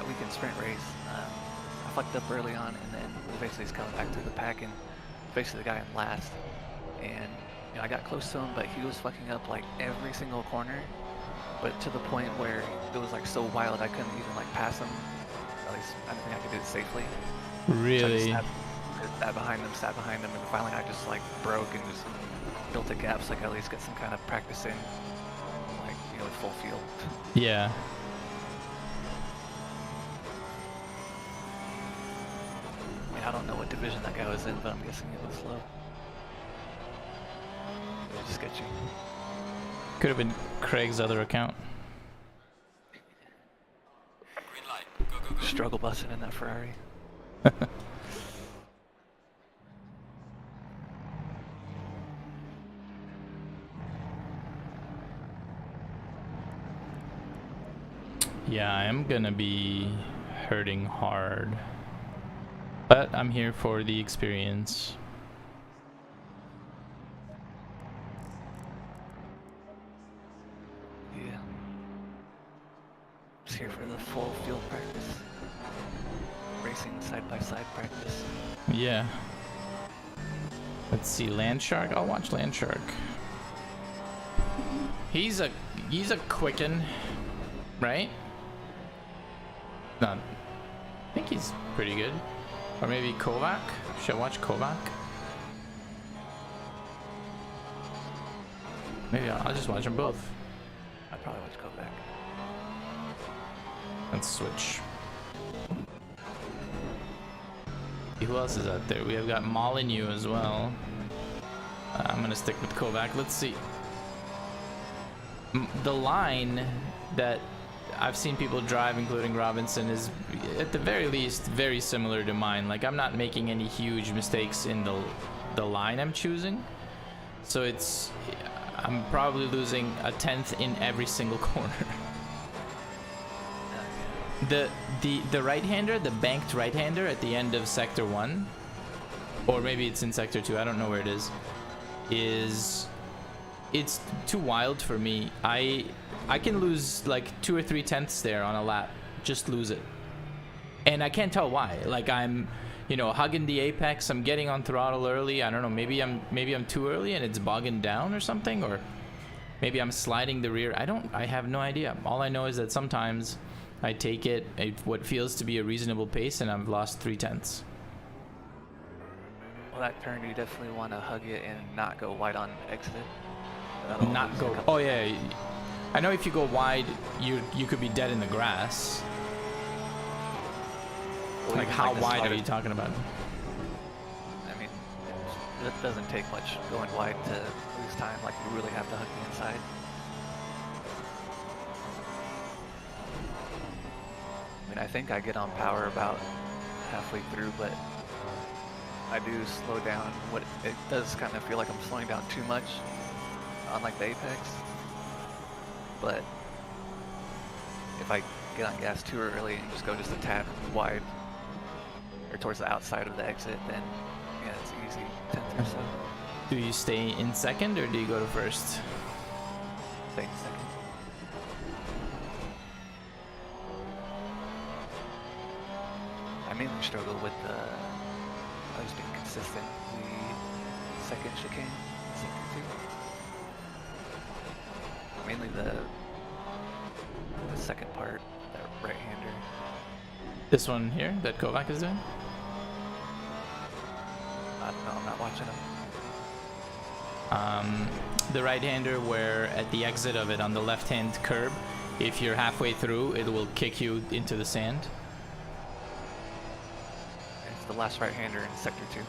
weekend sprint race, I fucked up early on, and then was basically just coming back through the pack, and basically the guy in last. And you know, I got close to him, but he was fucking up like every single corner. But to the point where it was like so wild, I couldn't even like pass him. At least I don't think I could do it safely. Really? So I just sat behind him, and finally I just like broke and just built a gap so I could at least get some kind of practice in, like, you know, with full field. Yeah. I mean, I don't know what division that guy was in, but I'm guessing it was low. It was sketchy. Could have been Craig's other account. Green light. Go, go, go. Struggle busting in that Ferrari. Yeah, I am gonna be hurting hard. But I'm here for the experience. Yeah. Just here for the full field practice. Racing side-by-side practice. Yeah. Let's see, Landshark. I'll watch Landshark. He's a quicken, right? No, I think he's pretty good. Or maybe Kovac. Should I watch Kovac? Maybe I'll just watch them both. I'd probably watch Kovac. Let's switch. Who else is out there? We have got Molyneux as well. I'm gonna stick with Kovac. Let's see. The line that I've seen people drive, including Robinson, is at the very least very similar to mine. Like, I'm not making any huge mistakes in the line I'm choosing. So I'm probably losing a tenth in every single corner. The right-hander, the banked right-hander at the end of sector 1, or maybe it's in sector 2, I don't know where it is it's too wild for me. I can lose like 2 or 3 tenths there on a lap, just lose it, and I can't tell why. Like, I'm, you know, hugging the apex, I'm getting on throttle early, I don't know, maybe I'm too early and it's bogging down or something, or maybe I'm sliding the rear. I have no idea. All I know is that sometimes I take it at what feels to be a reasonable pace and I've lost 3 tenths. Well, that turn, you definitely want to hug it and not go wide on exit. Not go. Oh yeah, I know if you go wide, you could be dead in the grass. Well, like, how wide are you talking about? I mean, it doesn't take much going wide to lose time. Like, you really have to hug the inside. I mean, I think I get on power about halfway through, but I do slow down. It does kind of feel like I'm slowing down too much on like the apex, but if I get on gas too early and just go just a tad wide or towards the outside of the exit, then yeah, it's easy, 10th or so. Do you stay in second or do you go to first? Stay in second. I mainly struggle with always being consistent. The second chicane, second 2. Mainly the second part, that right-hander. This one here that Kovac is doing? I don't know, I'm not watching him. The right-hander where at the exit of it on the left-hand curb, if you're halfway through, it will kick you into the sand. It's the last right-hander in sector 2.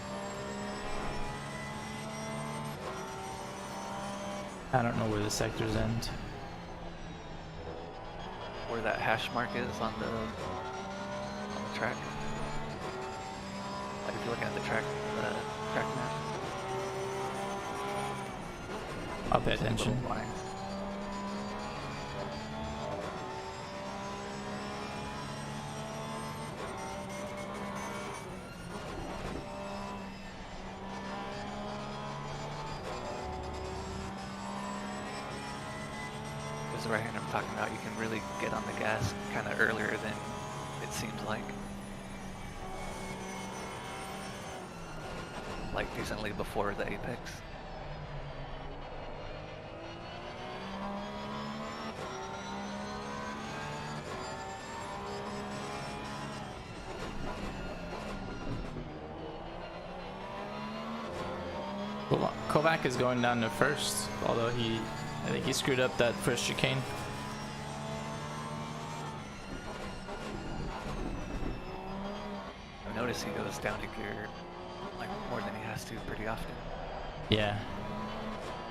I don't know where the sectors end. Where that hash mark is on the track. Like, if you're looking at the track map. I'll pay attention. Little lines. is the right hand I'm talking about. You can really get on the gas kind of earlier than it seems like. Like decently before the apex. Kovac is going down to first, although I think he screwed up that first chicane. I notice he goes down to gear like more than he has to pretty often. Yeah.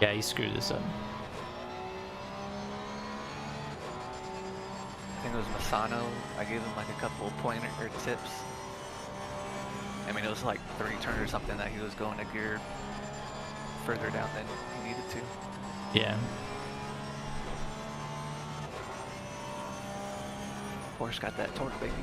Yeah, he screwed this up. I think it was Masano. I gave him like a couple of pointer or tips. I mean, it was like 3 turn or something that he was going to gear further down than he needed to. Yeah. Porsche got that torque, baby.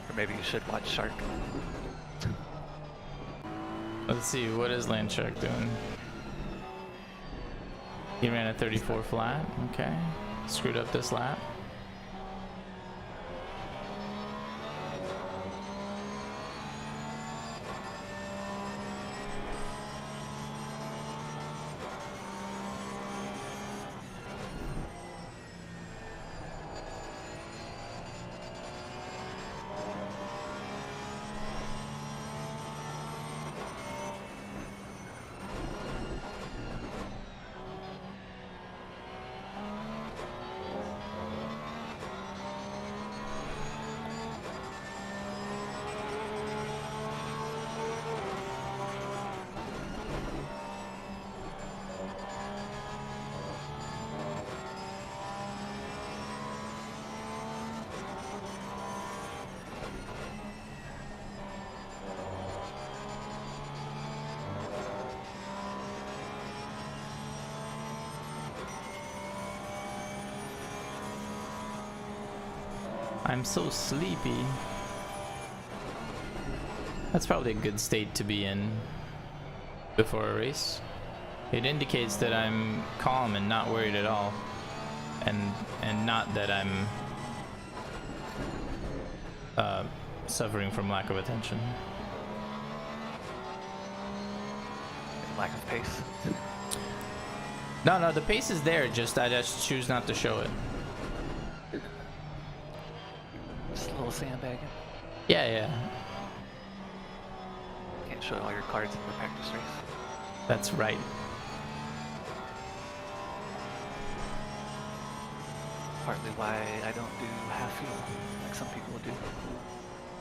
Or maybe you should watch Shark. Let's see, what is Landshark doing? He ran a 34 flat, okay. Screwed up this lap. I'm so sleepy. That's probably a good state to be in before a race. It indicates that I'm calm and not worried at all, and not that I'm suffering from lack of attention. Lack of pace. No, the pace is there, just I just choose not to show it. Just a little sandbagging. Yeah. Can't show all your cards in the practice race. That's right. Partly why I don't do half fuel like some people do.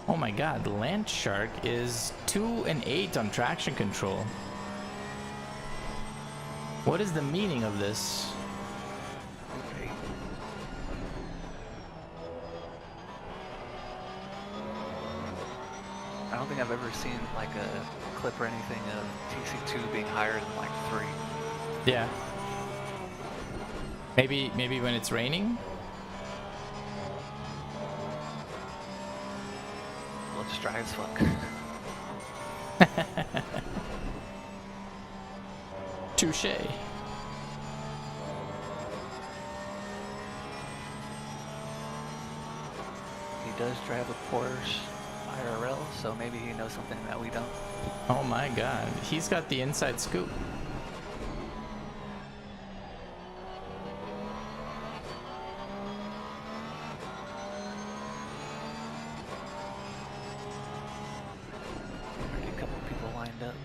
Oh my god, Landshark is 2 and 8 on traction control. What is the meaning of this? Okay. I don't think I've ever seen like a clip or anything of TC2 being higher than like 3. Yeah. Maybe when it's raining? Well, it's dry as fuck. Touche. He does drive a Porsche IRL, so maybe he knows something that we don't. Oh my god, he's got the inside scoop. Already a couple people lined up.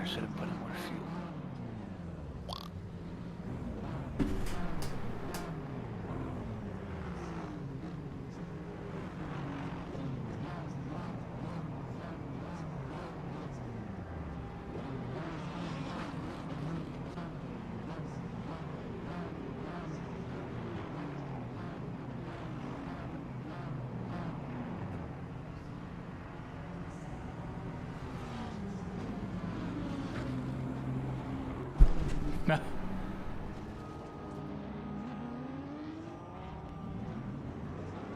I should have put in more fuel.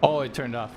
Oh, it turned off.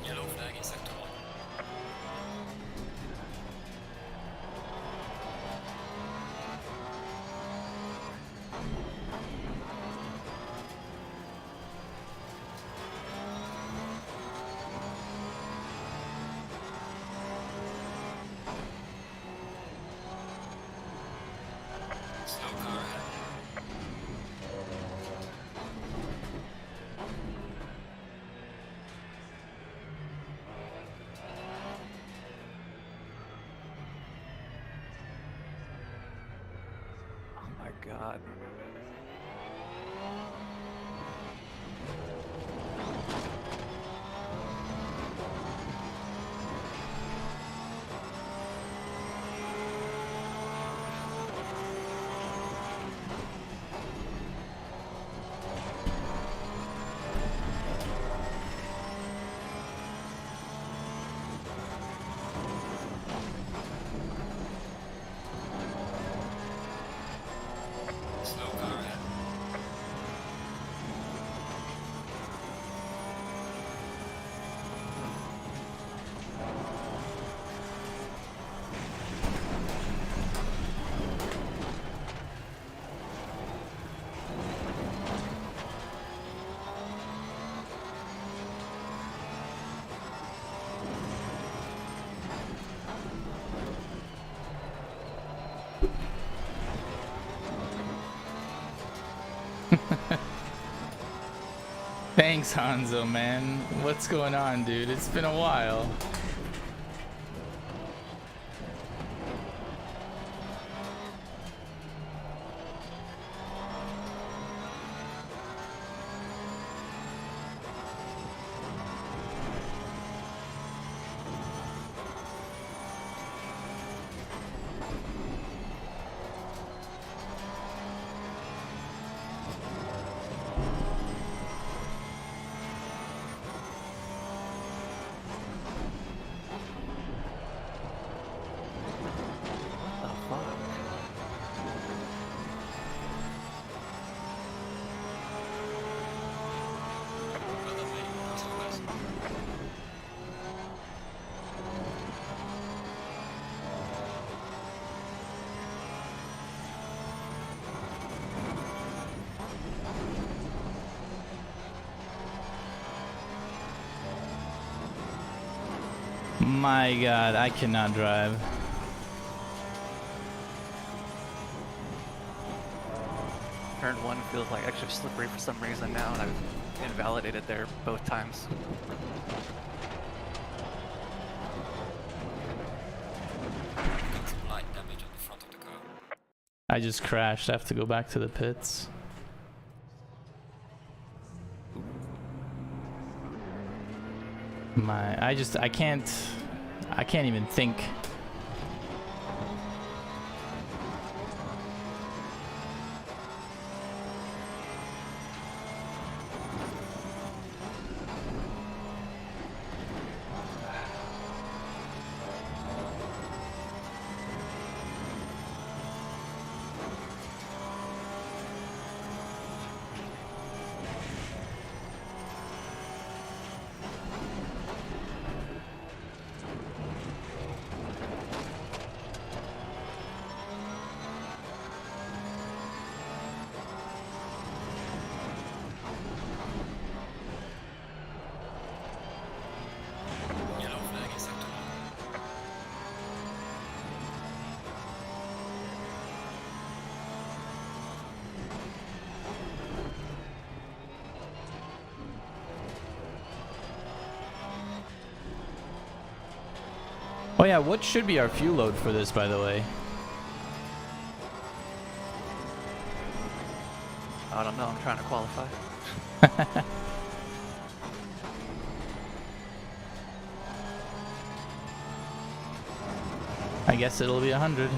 Yellow flag in sector 1. Slow car ahead. Oh my god. Slow car ahead. Thanks, Hanzo, man. What's going on, dude? It's been a while. What the fuck? Well done, mate. That's the best. My god, I cannot drive. Turn 1 feels like extra slippery for some reason now, and I've invalidated there both times. Got some light damage on the front of the car. I just crashed. I have to go back to the pits. I can't even think. Oh yeah, what should be our fuel load for this, by the way? I don't know. I'm trying to qualify. I guess it'll be 100.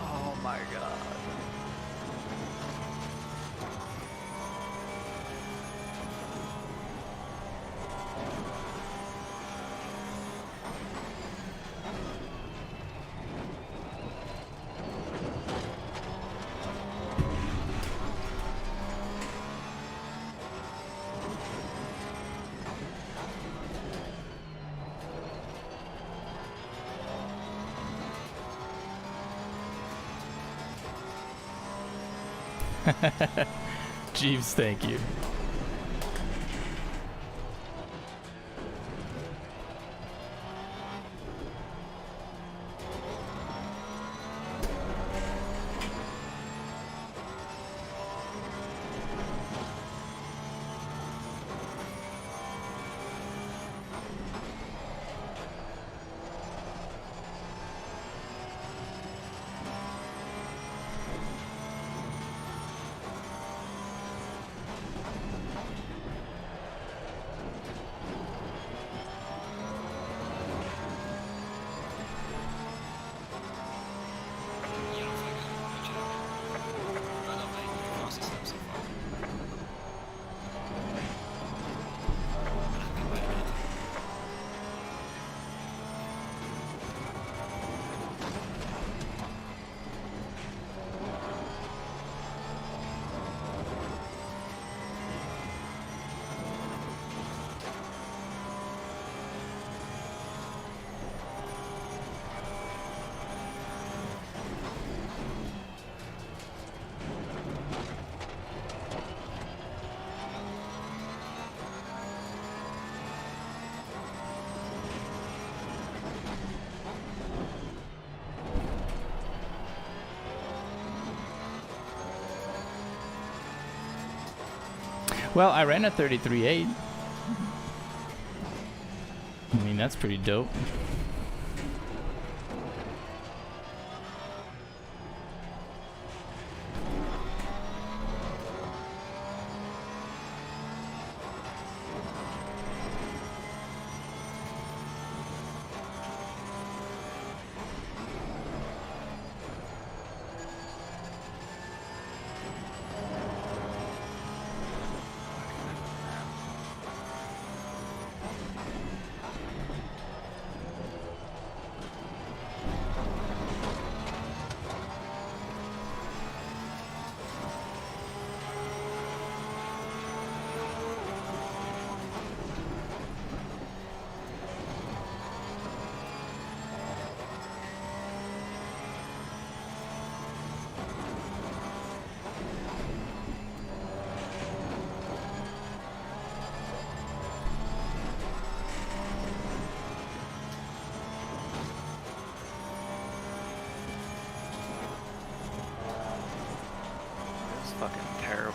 Oh my god. Jeeves, thank you. Yellow flag out. Good job. Well done, mate. You've passed this lap so far. Happy with it. Well, I ran a 33.8. I mean, that's pretty dope. It's fucking terrible.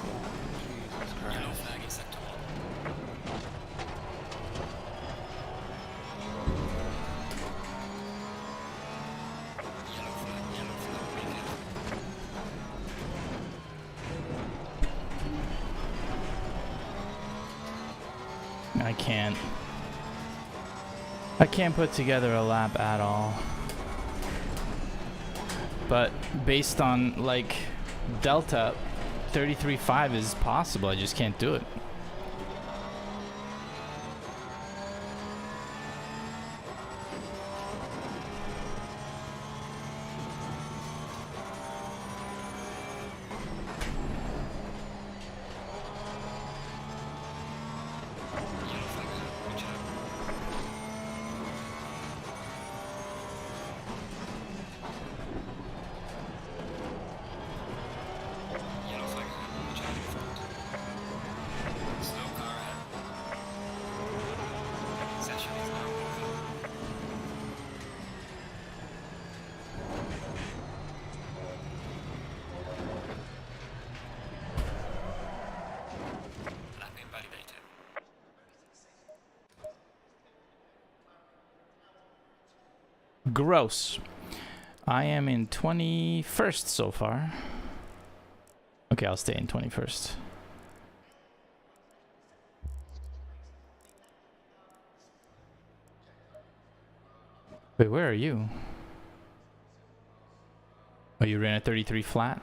Jesus Yellow Christ. flag in sector 1. Yellow flag, be careful. I can't put together a lap at all. But based on like Delta, 33.5 is possible. I just can't do it. Yellow flag out. Good job. Gross. I am in 21st so far. Okay, I'll stay in 21st. Wait, where are you? Oh, you ran a 33 flat?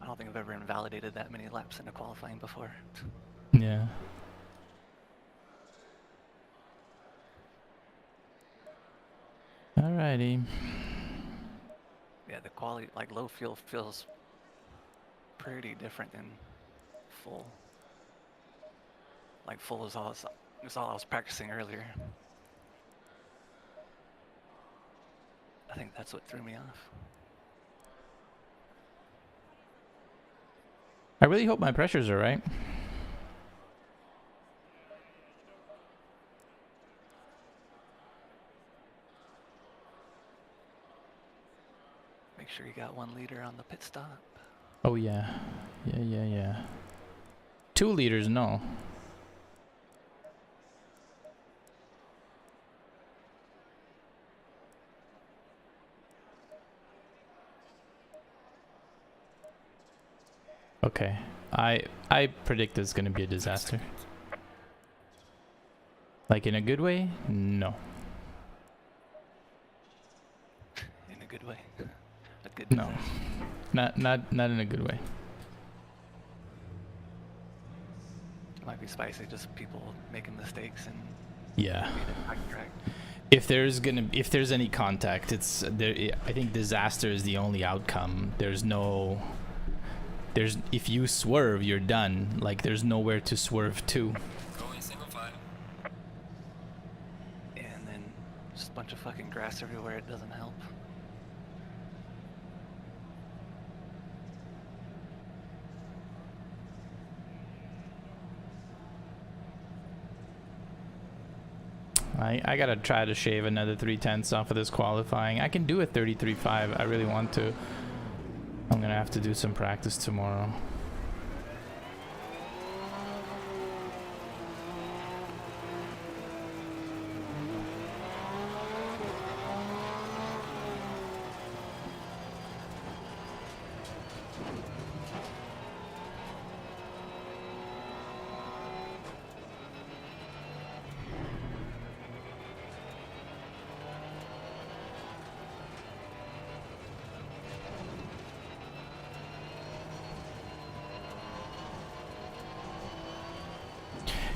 I don't think I've ever invalidated that many laps into qualifying before. Yeah. Alrighty. Yeah, the quality, like low fuel feels pretty different than full. Like full is all I was practicing earlier. I think that's what threw me off. I really hope my pressures are right. Make sure you got 1 liter on the pit stop. Oh yeah. Yeah. 2 liters, no. Okay. I predict it's gonna be a disaster. Like in a good way? No. In a good way. A good No. disaster. Not in a good way. It might be spicy, just people making mistakes and Yeah. being in the track. If there's any contact, it's there. I think disaster is the only outcome. If you swerve, you're done. Like there's nowhere to swerve to. Going single file. And then just a bunch of fucking grass everywhere, it doesn't help. I gotta try to shave another 3/10 off of this qualifying. I can do a 33.5. I really want to. I'm gonna have to do some practice tomorrow.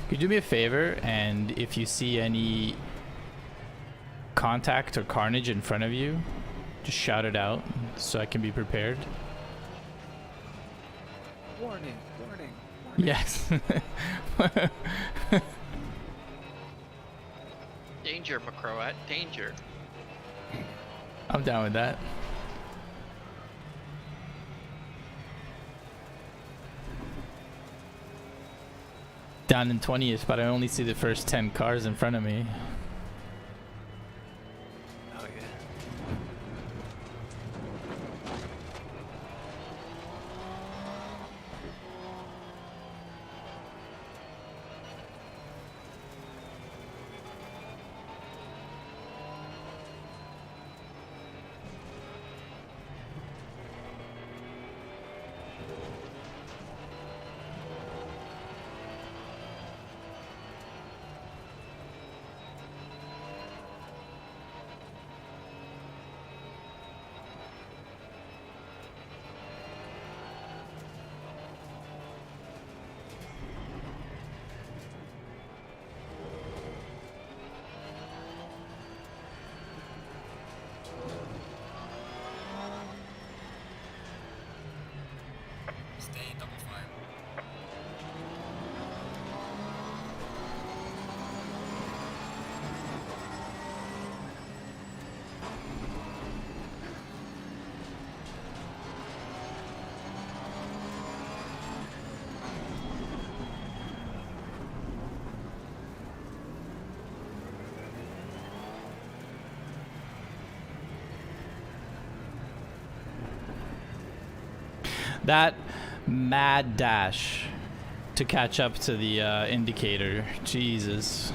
Could you do me a favor, and if you see any contact or carnage in front of you, just shout it out so I can be prepared? Warning, warning, warning. Yes. Danger, Macroat, danger. I'm down with that. Down in 20th, but I only see the first 10 cars in front of me. Oh yeah. Stay in double file. That mad dash to catch up to the indicator. Jesus.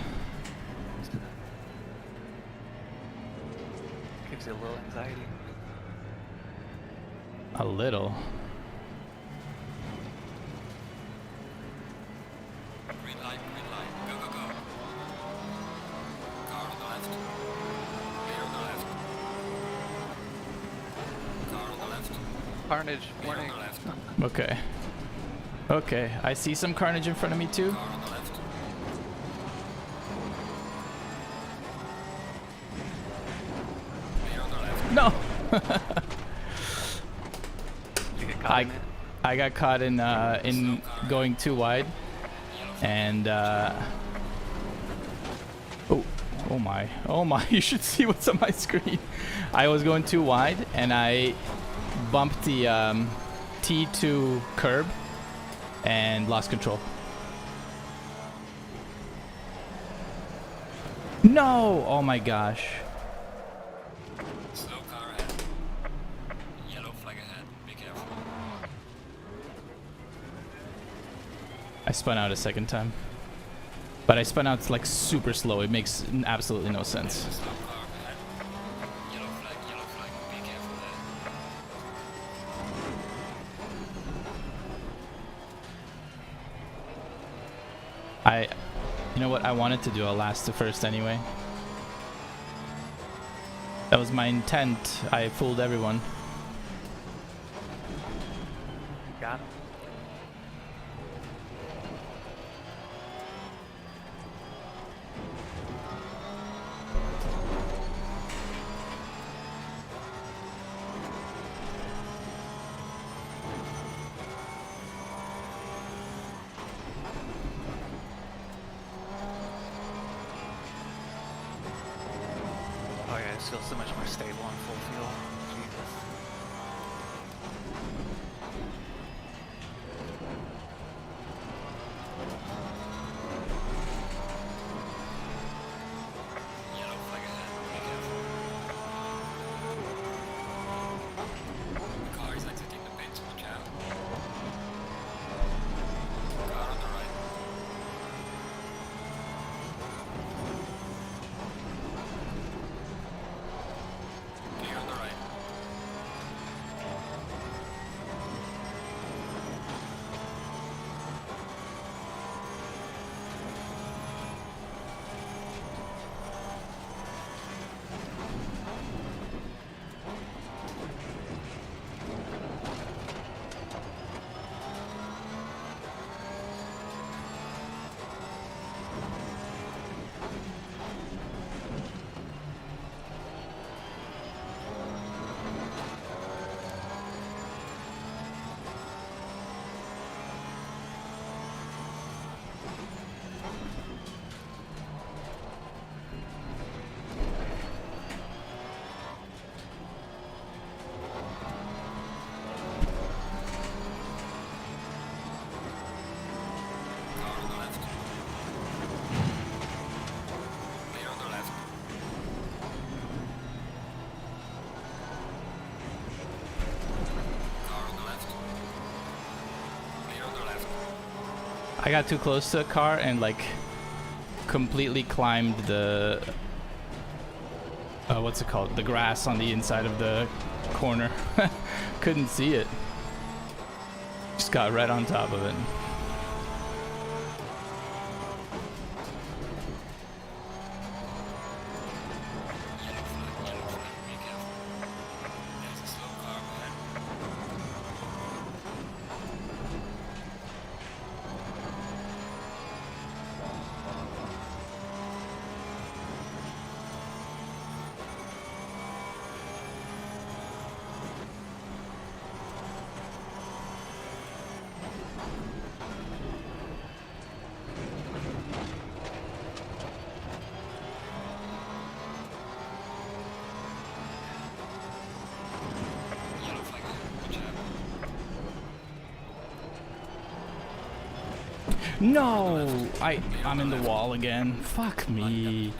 Gives you a little anxiety. A little. Green light, go, go, go. Car on the left. Clear on the left. Car on the left. Carnage, Clear on warning. the left. Okay. Okay, I see some carnage in front of me too. Car on the left. Clear on the left. No. Did you get caught in it? I got caught in going too wide, and oh my, you should see what's on my screen. I was going too wide, and I bumped the T2 curb and lost control. No! Oh my gosh. Slow car ahead. Yellow flag ahead. Be careful. I spun out a second time. But I spun out like super slow. It makes absolutely no sense. Slow car ahead. Yellow flag. Be careful there. You know what? I wanted to do a last to first anyway. That was my intent. I fooled everyone. Got him. Oh yeah, it feels so much more stable on full fuel. Jesus. Yellow flag ahead. Be careful. Car is exiting the pits. Watch out. Car on the right. Clear on the right. Car on the left. Clear on the left. Car on the left. Clear on the left. I got too close to the car and like completely climbed the what's it called? The grass on the inside of the corner. Couldn't see it. Just got right on top of it. Yellow flag. Be careful. There's a slow car ahead. Yellow flag ahead. Watch out. No! I'm in the wall again. Fuck me.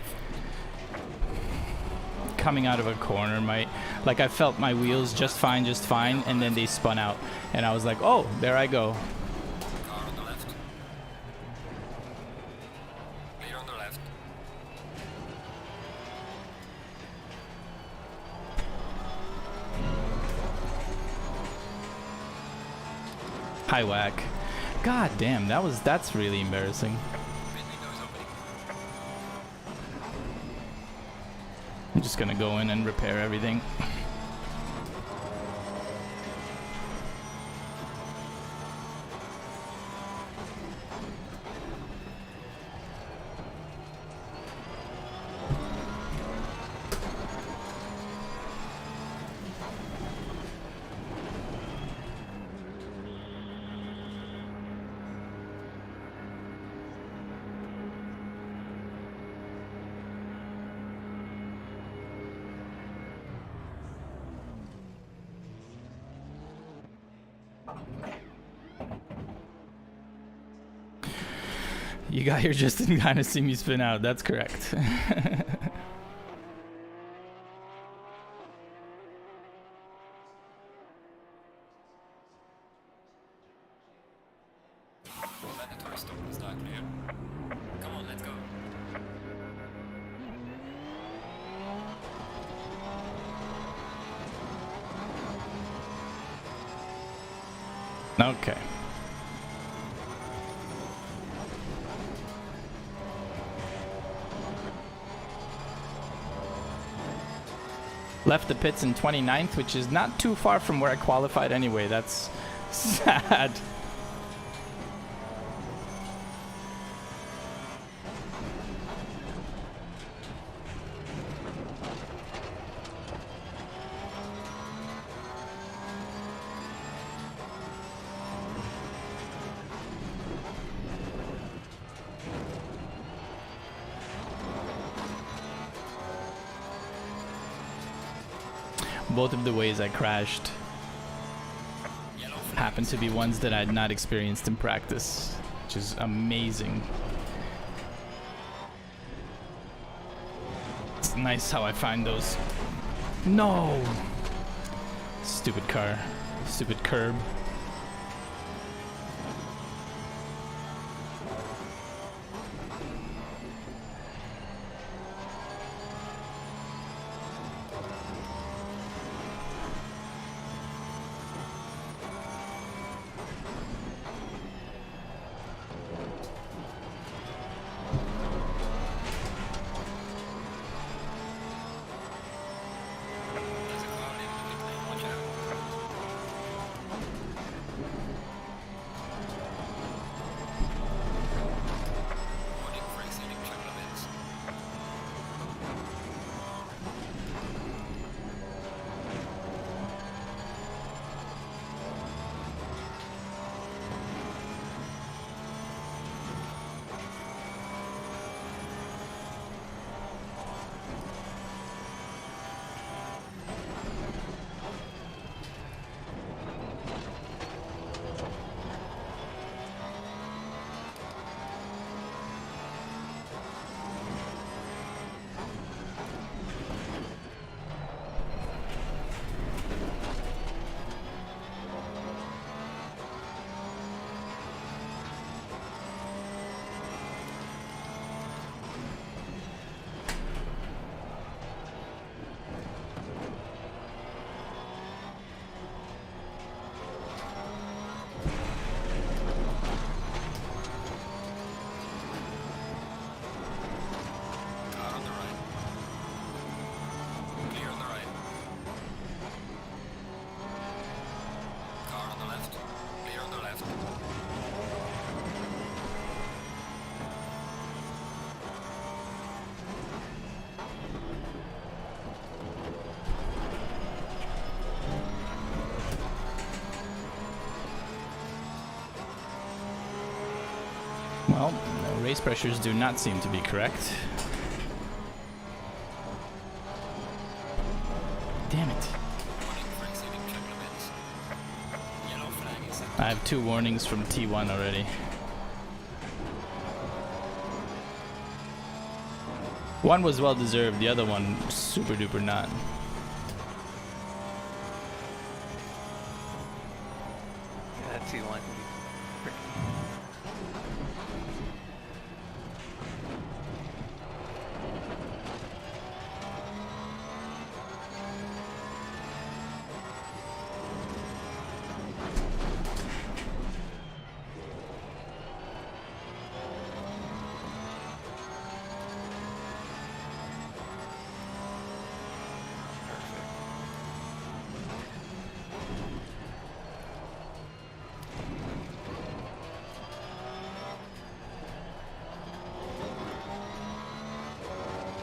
coming out of a corner, like I felt my wheels just fine, and then they spun out, and I was like, oh, there I go. Car on the left. Clear on the left. High whack. God damn, that's really embarrassing. Pit window is opening. I'm just gonna go in and repair everything. You got here just in time to see me spin out. That's correct. Mandatory stop and start clear. Come on, let's go. Okay. Left the pits in 29th, which is not too far from where I qualified anyway. That's sad. Both of the ways I crashed happened to be ones that I had not experienced in practice, which is amazing. It's nice how I find those. No! Stupid car. Stupid curb. There's a car in the pit lane, watch out. Warning for exceeding track limits. Car on the right. Clear on the right. Car on the left. Clear on the left. Well, race pressures do not seem to be correct. Damn it. Warning for exceeding track limits. Yellow flag is set. I have 2 warnings from T1 already. One was well deserved, the other one super duper not. Yeah, that T1 can be freaking.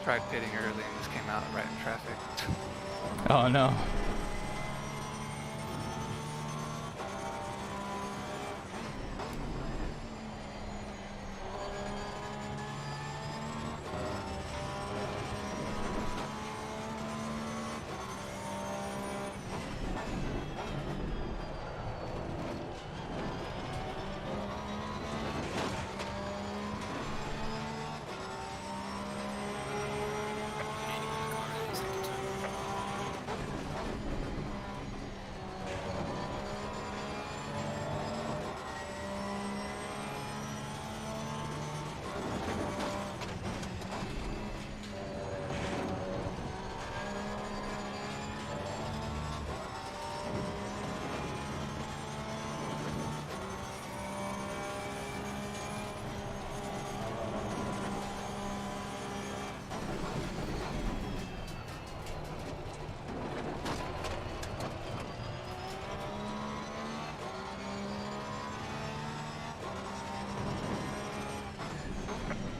Tried pitting early and just came out right in traffic. Oh no.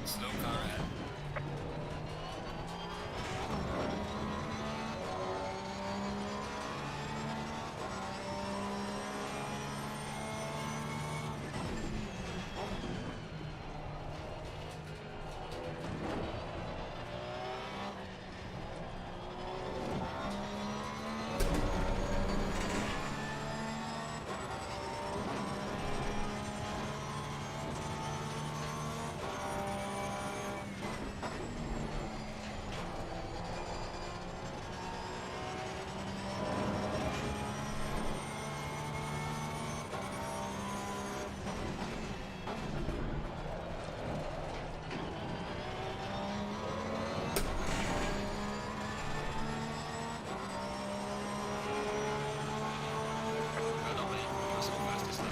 Slow car at. Nobody goes so fast as that.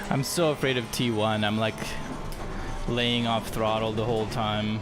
I'm so afraid of T1. I'm like laying off throttle the whole time.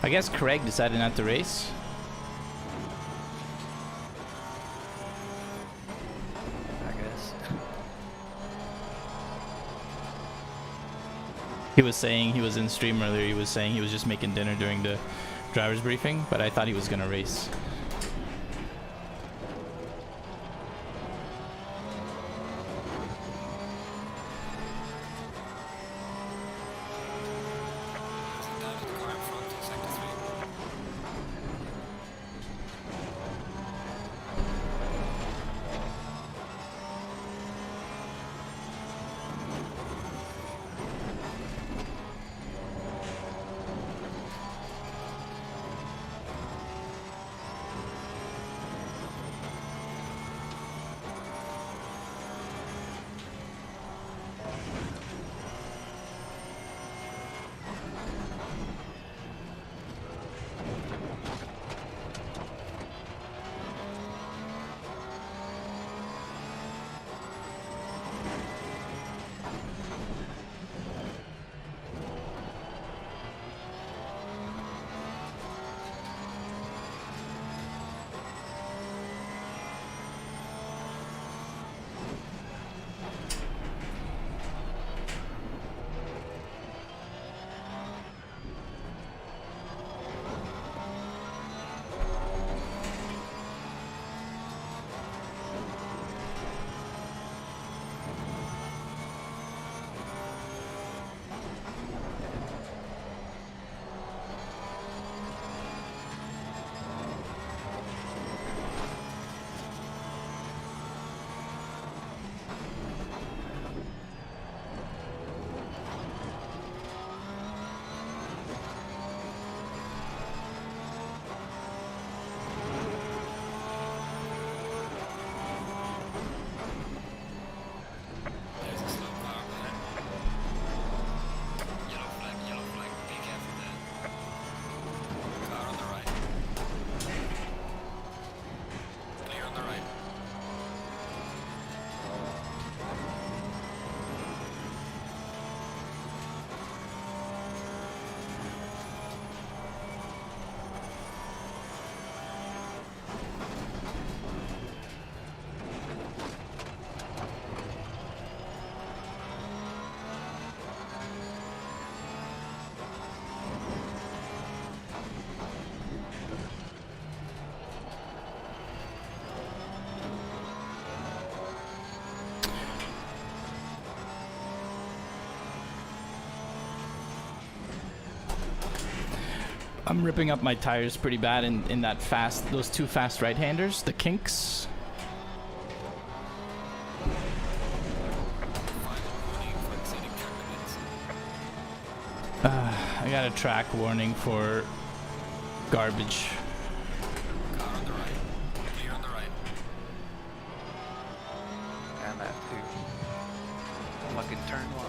I guess Craig decided not to race. I guess. He was saying, he was in stream earlier, he was saying he was just making dinner during the driver's briefing, but I thought he was gonna race. Down to the car in front in sector 3. There's a slow car there. Yellow flag, be careful there. Car on the right. Clear on the right. I'm ripping up my tires pretty bad in that fast, those two fast right-handers, the kinks. Final warning for exceeding track limits. I got a track warning for garbage. Car on the right. Clear on the right. And that too. Fucking turn one.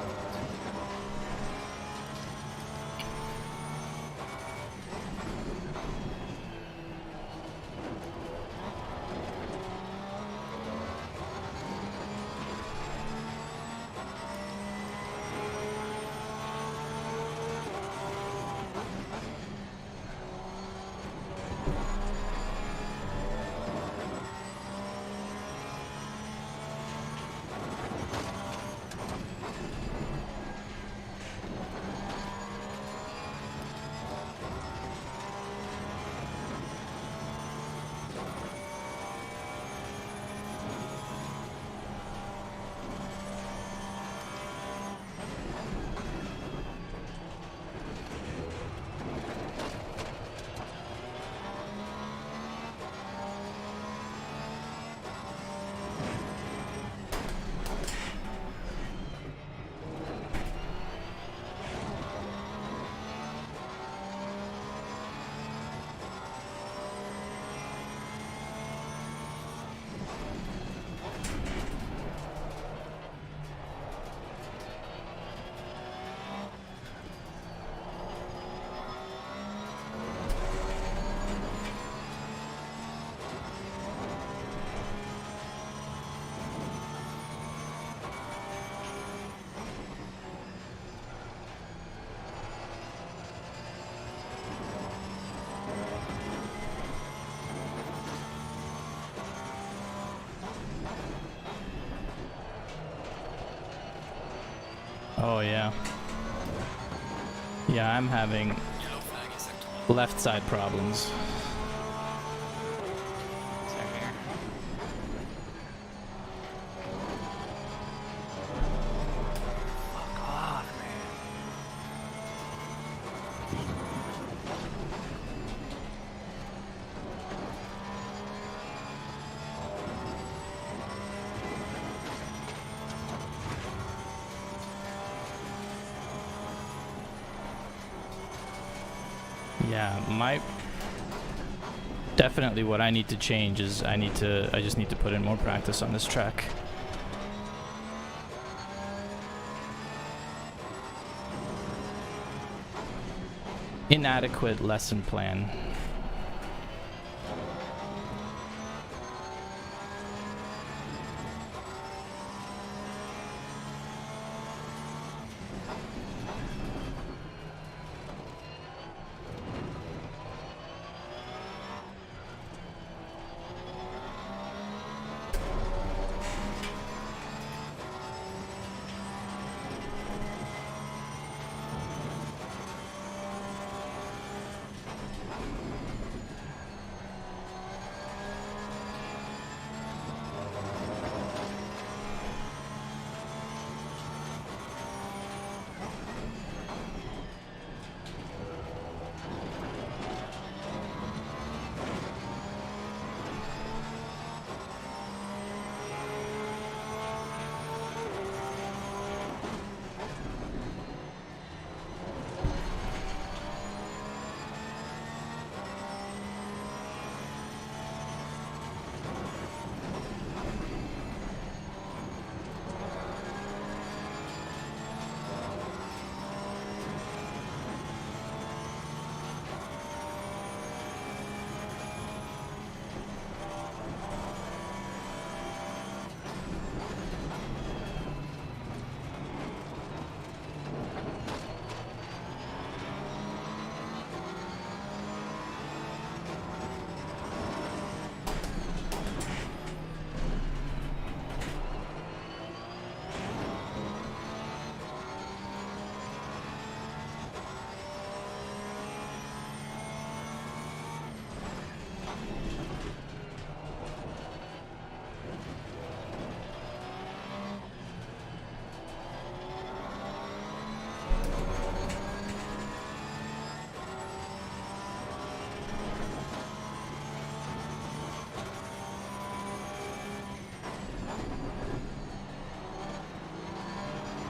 Oh yeah. Yeah, I'm having Yellow flag in sector 1. left side problems. Same here. Fuck off, man. Yeah, definitely what I need to change is I just need to put in more practice on this track. Inadequate lesson plan.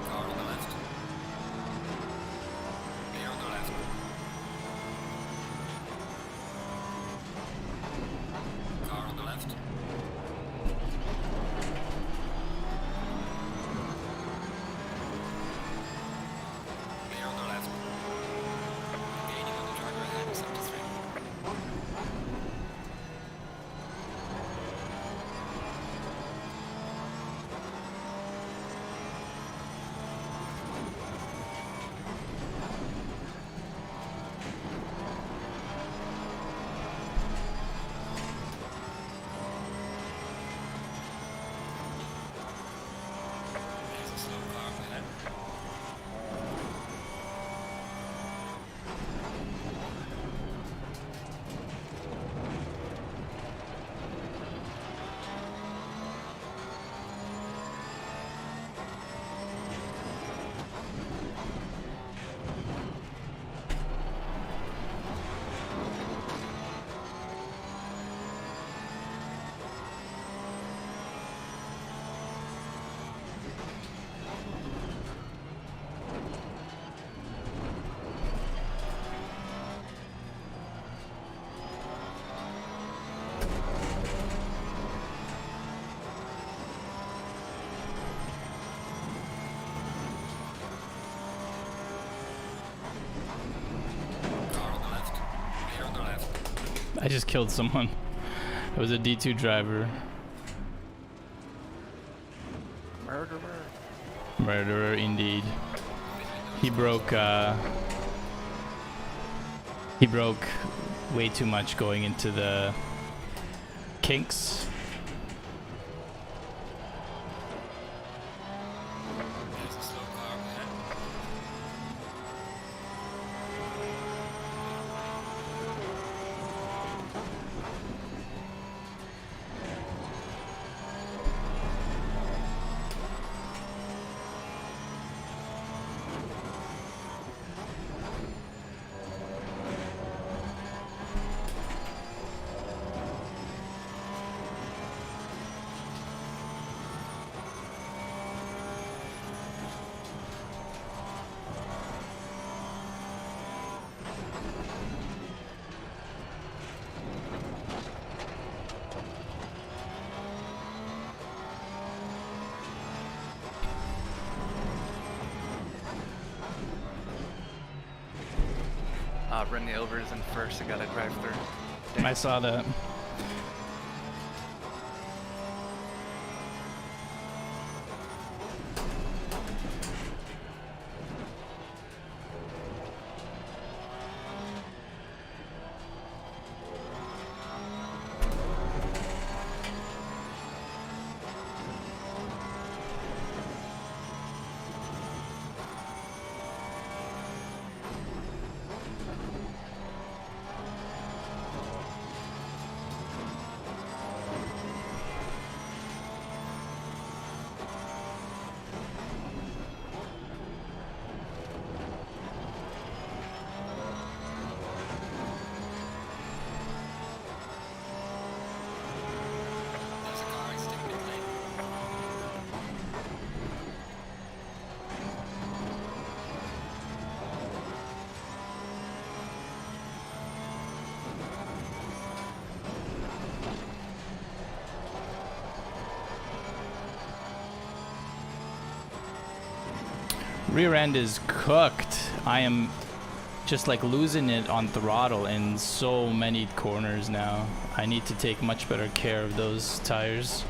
Car on the left. Clear on the left. Car on the left. Clear on the left. Gaining on the driver ahead of sector 3. There's a slow car up ahead. Car on the left. Clear on the left. I just killed someone. It was a D2 driver. Murderer. Murderer indeed. He broke way too much going into the kinks. There's a slow car up ahead. not run the overs and first you gotta drive through. I saw that. There's a car exiting pit lane. Rear end is cooked. I am just like losing it on throttle in so many corners now. I need to take much better care of those tires.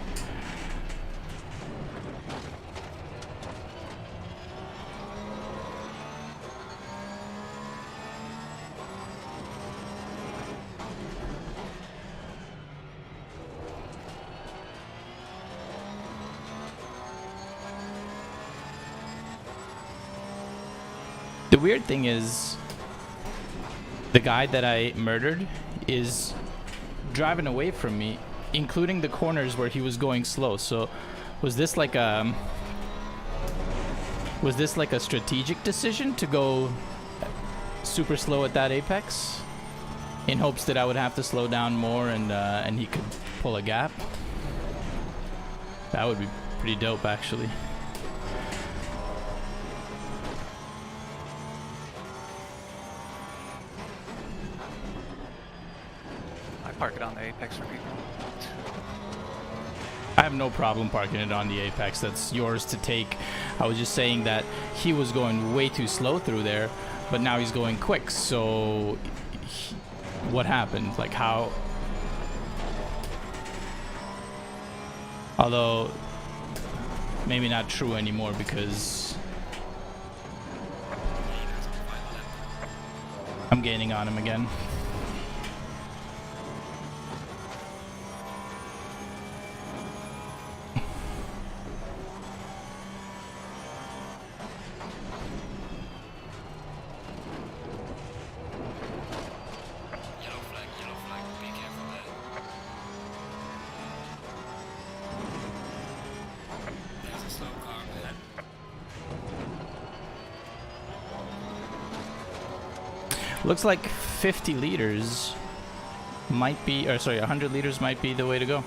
The weird thing is, the guy that I murdered is driving away from me, including the corners where he was going slow. So, was this like a strategic decision to go super slow at that apex, in hopes that I would have to slow down more and he could pull a gap? That would be pretty dope, actually. Park it on the apex for people. I have no problem parking it on the apex. That's yours to take. I was just saying that he was going way too slow through there, but now he's going quick. So what happened? Like how? Although maybe not true anymore because I'm gaining on him again. Yellow flag, be careful there. There's a slow car ahead. Looks like 50 liters might be, or sorry, 100 liters might be the way to go.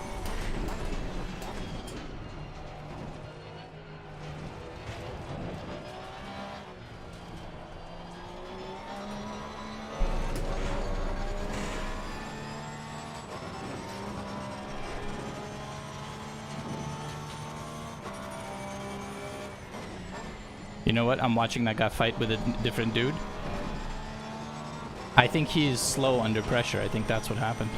You know what? I'm watching that guy fight with a different dude. I think he is slow under pressure. I think that's what happened.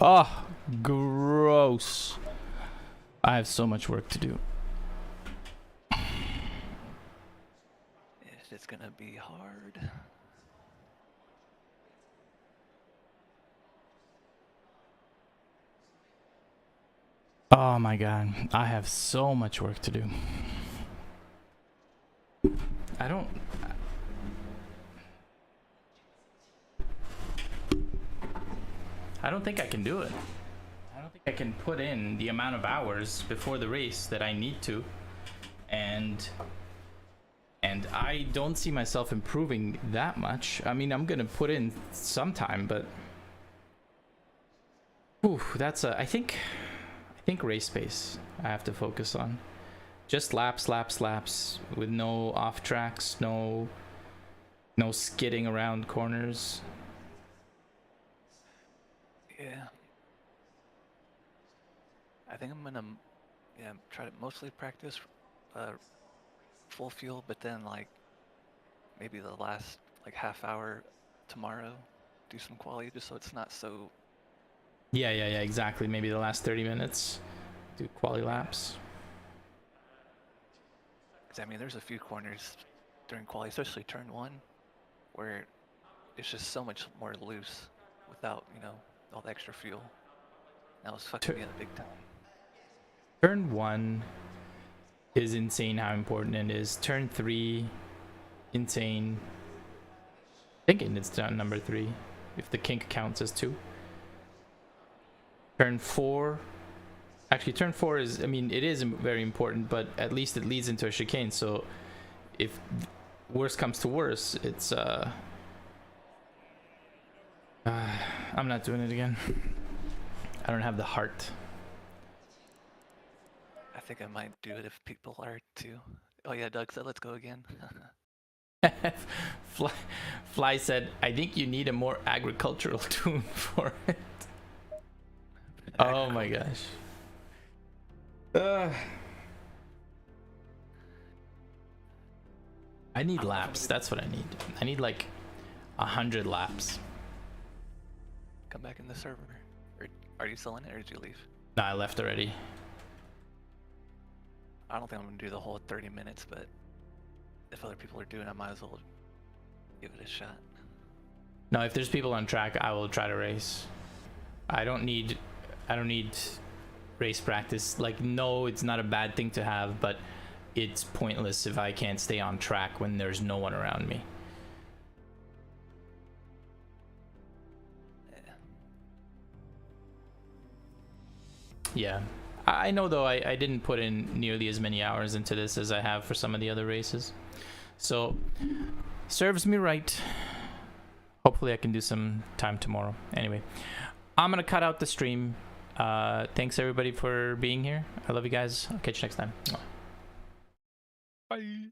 Oh, gross. I have so much work to do. It's gonna be hard. Oh my god, I have so much work to do. I don't think I can do it. I don't think I can put in the amount of hours before the race that I need to, and I don't see myself improving that much. I mean, I'm gonna put in some time, but ooh, that's a I think race pace I have to focus on. Just laps with no off tracks, no skidding around corners. Yeah. I think I'm gonna try to mostly practice full fuel, but then like maybe the last like half hour tomorrow do some quali just so it's not so. Yeah, exactly. Maybe the last 30 minutes do quali laps. Cause I mean, there's a few corners during quali, especially turn 1, where it's just so much more loose without, you know, all the extra fuel. That was fucking me up big time. Turn 1 is insane how important it is. Turn 3, insane. Thinking it's down number 3, if the kink counts as 2. Turn 4. Actually, turn 4 is, I mean, it is very important, but at least it leads into a chicane. So if worse comes to worse, it's, I'm not doing it again. I don't have the heart. I think I might do it if people are too. Oh yeah, Doug said let's go again. Fly said, I think you need a more agricultural tune for it. Oh my gosh. I need laps. That's what I need. I need like 100 laps. Come back in the server. Or are you still in it or did you leave? No, I left already. I don't think I'm gonna do the whole 30 minutes, but if other people are doing it, I might as well give it a shot. No, if there's people on track, I will try to race. I don't need race practice. Like, no, it's not a bad thing to have, but it's pointless if I can't stay on track when there's no one around me. Yeah. I know, though, I didn't put in nearly as many hours into this as I have for some of the other races. So, serves me right. Hopefully I can do some time tomorrow. Anyway, I'm going to cut out the stream. Thanks, everybody, for being here. I love you guys. I'll catch you next time. Bye.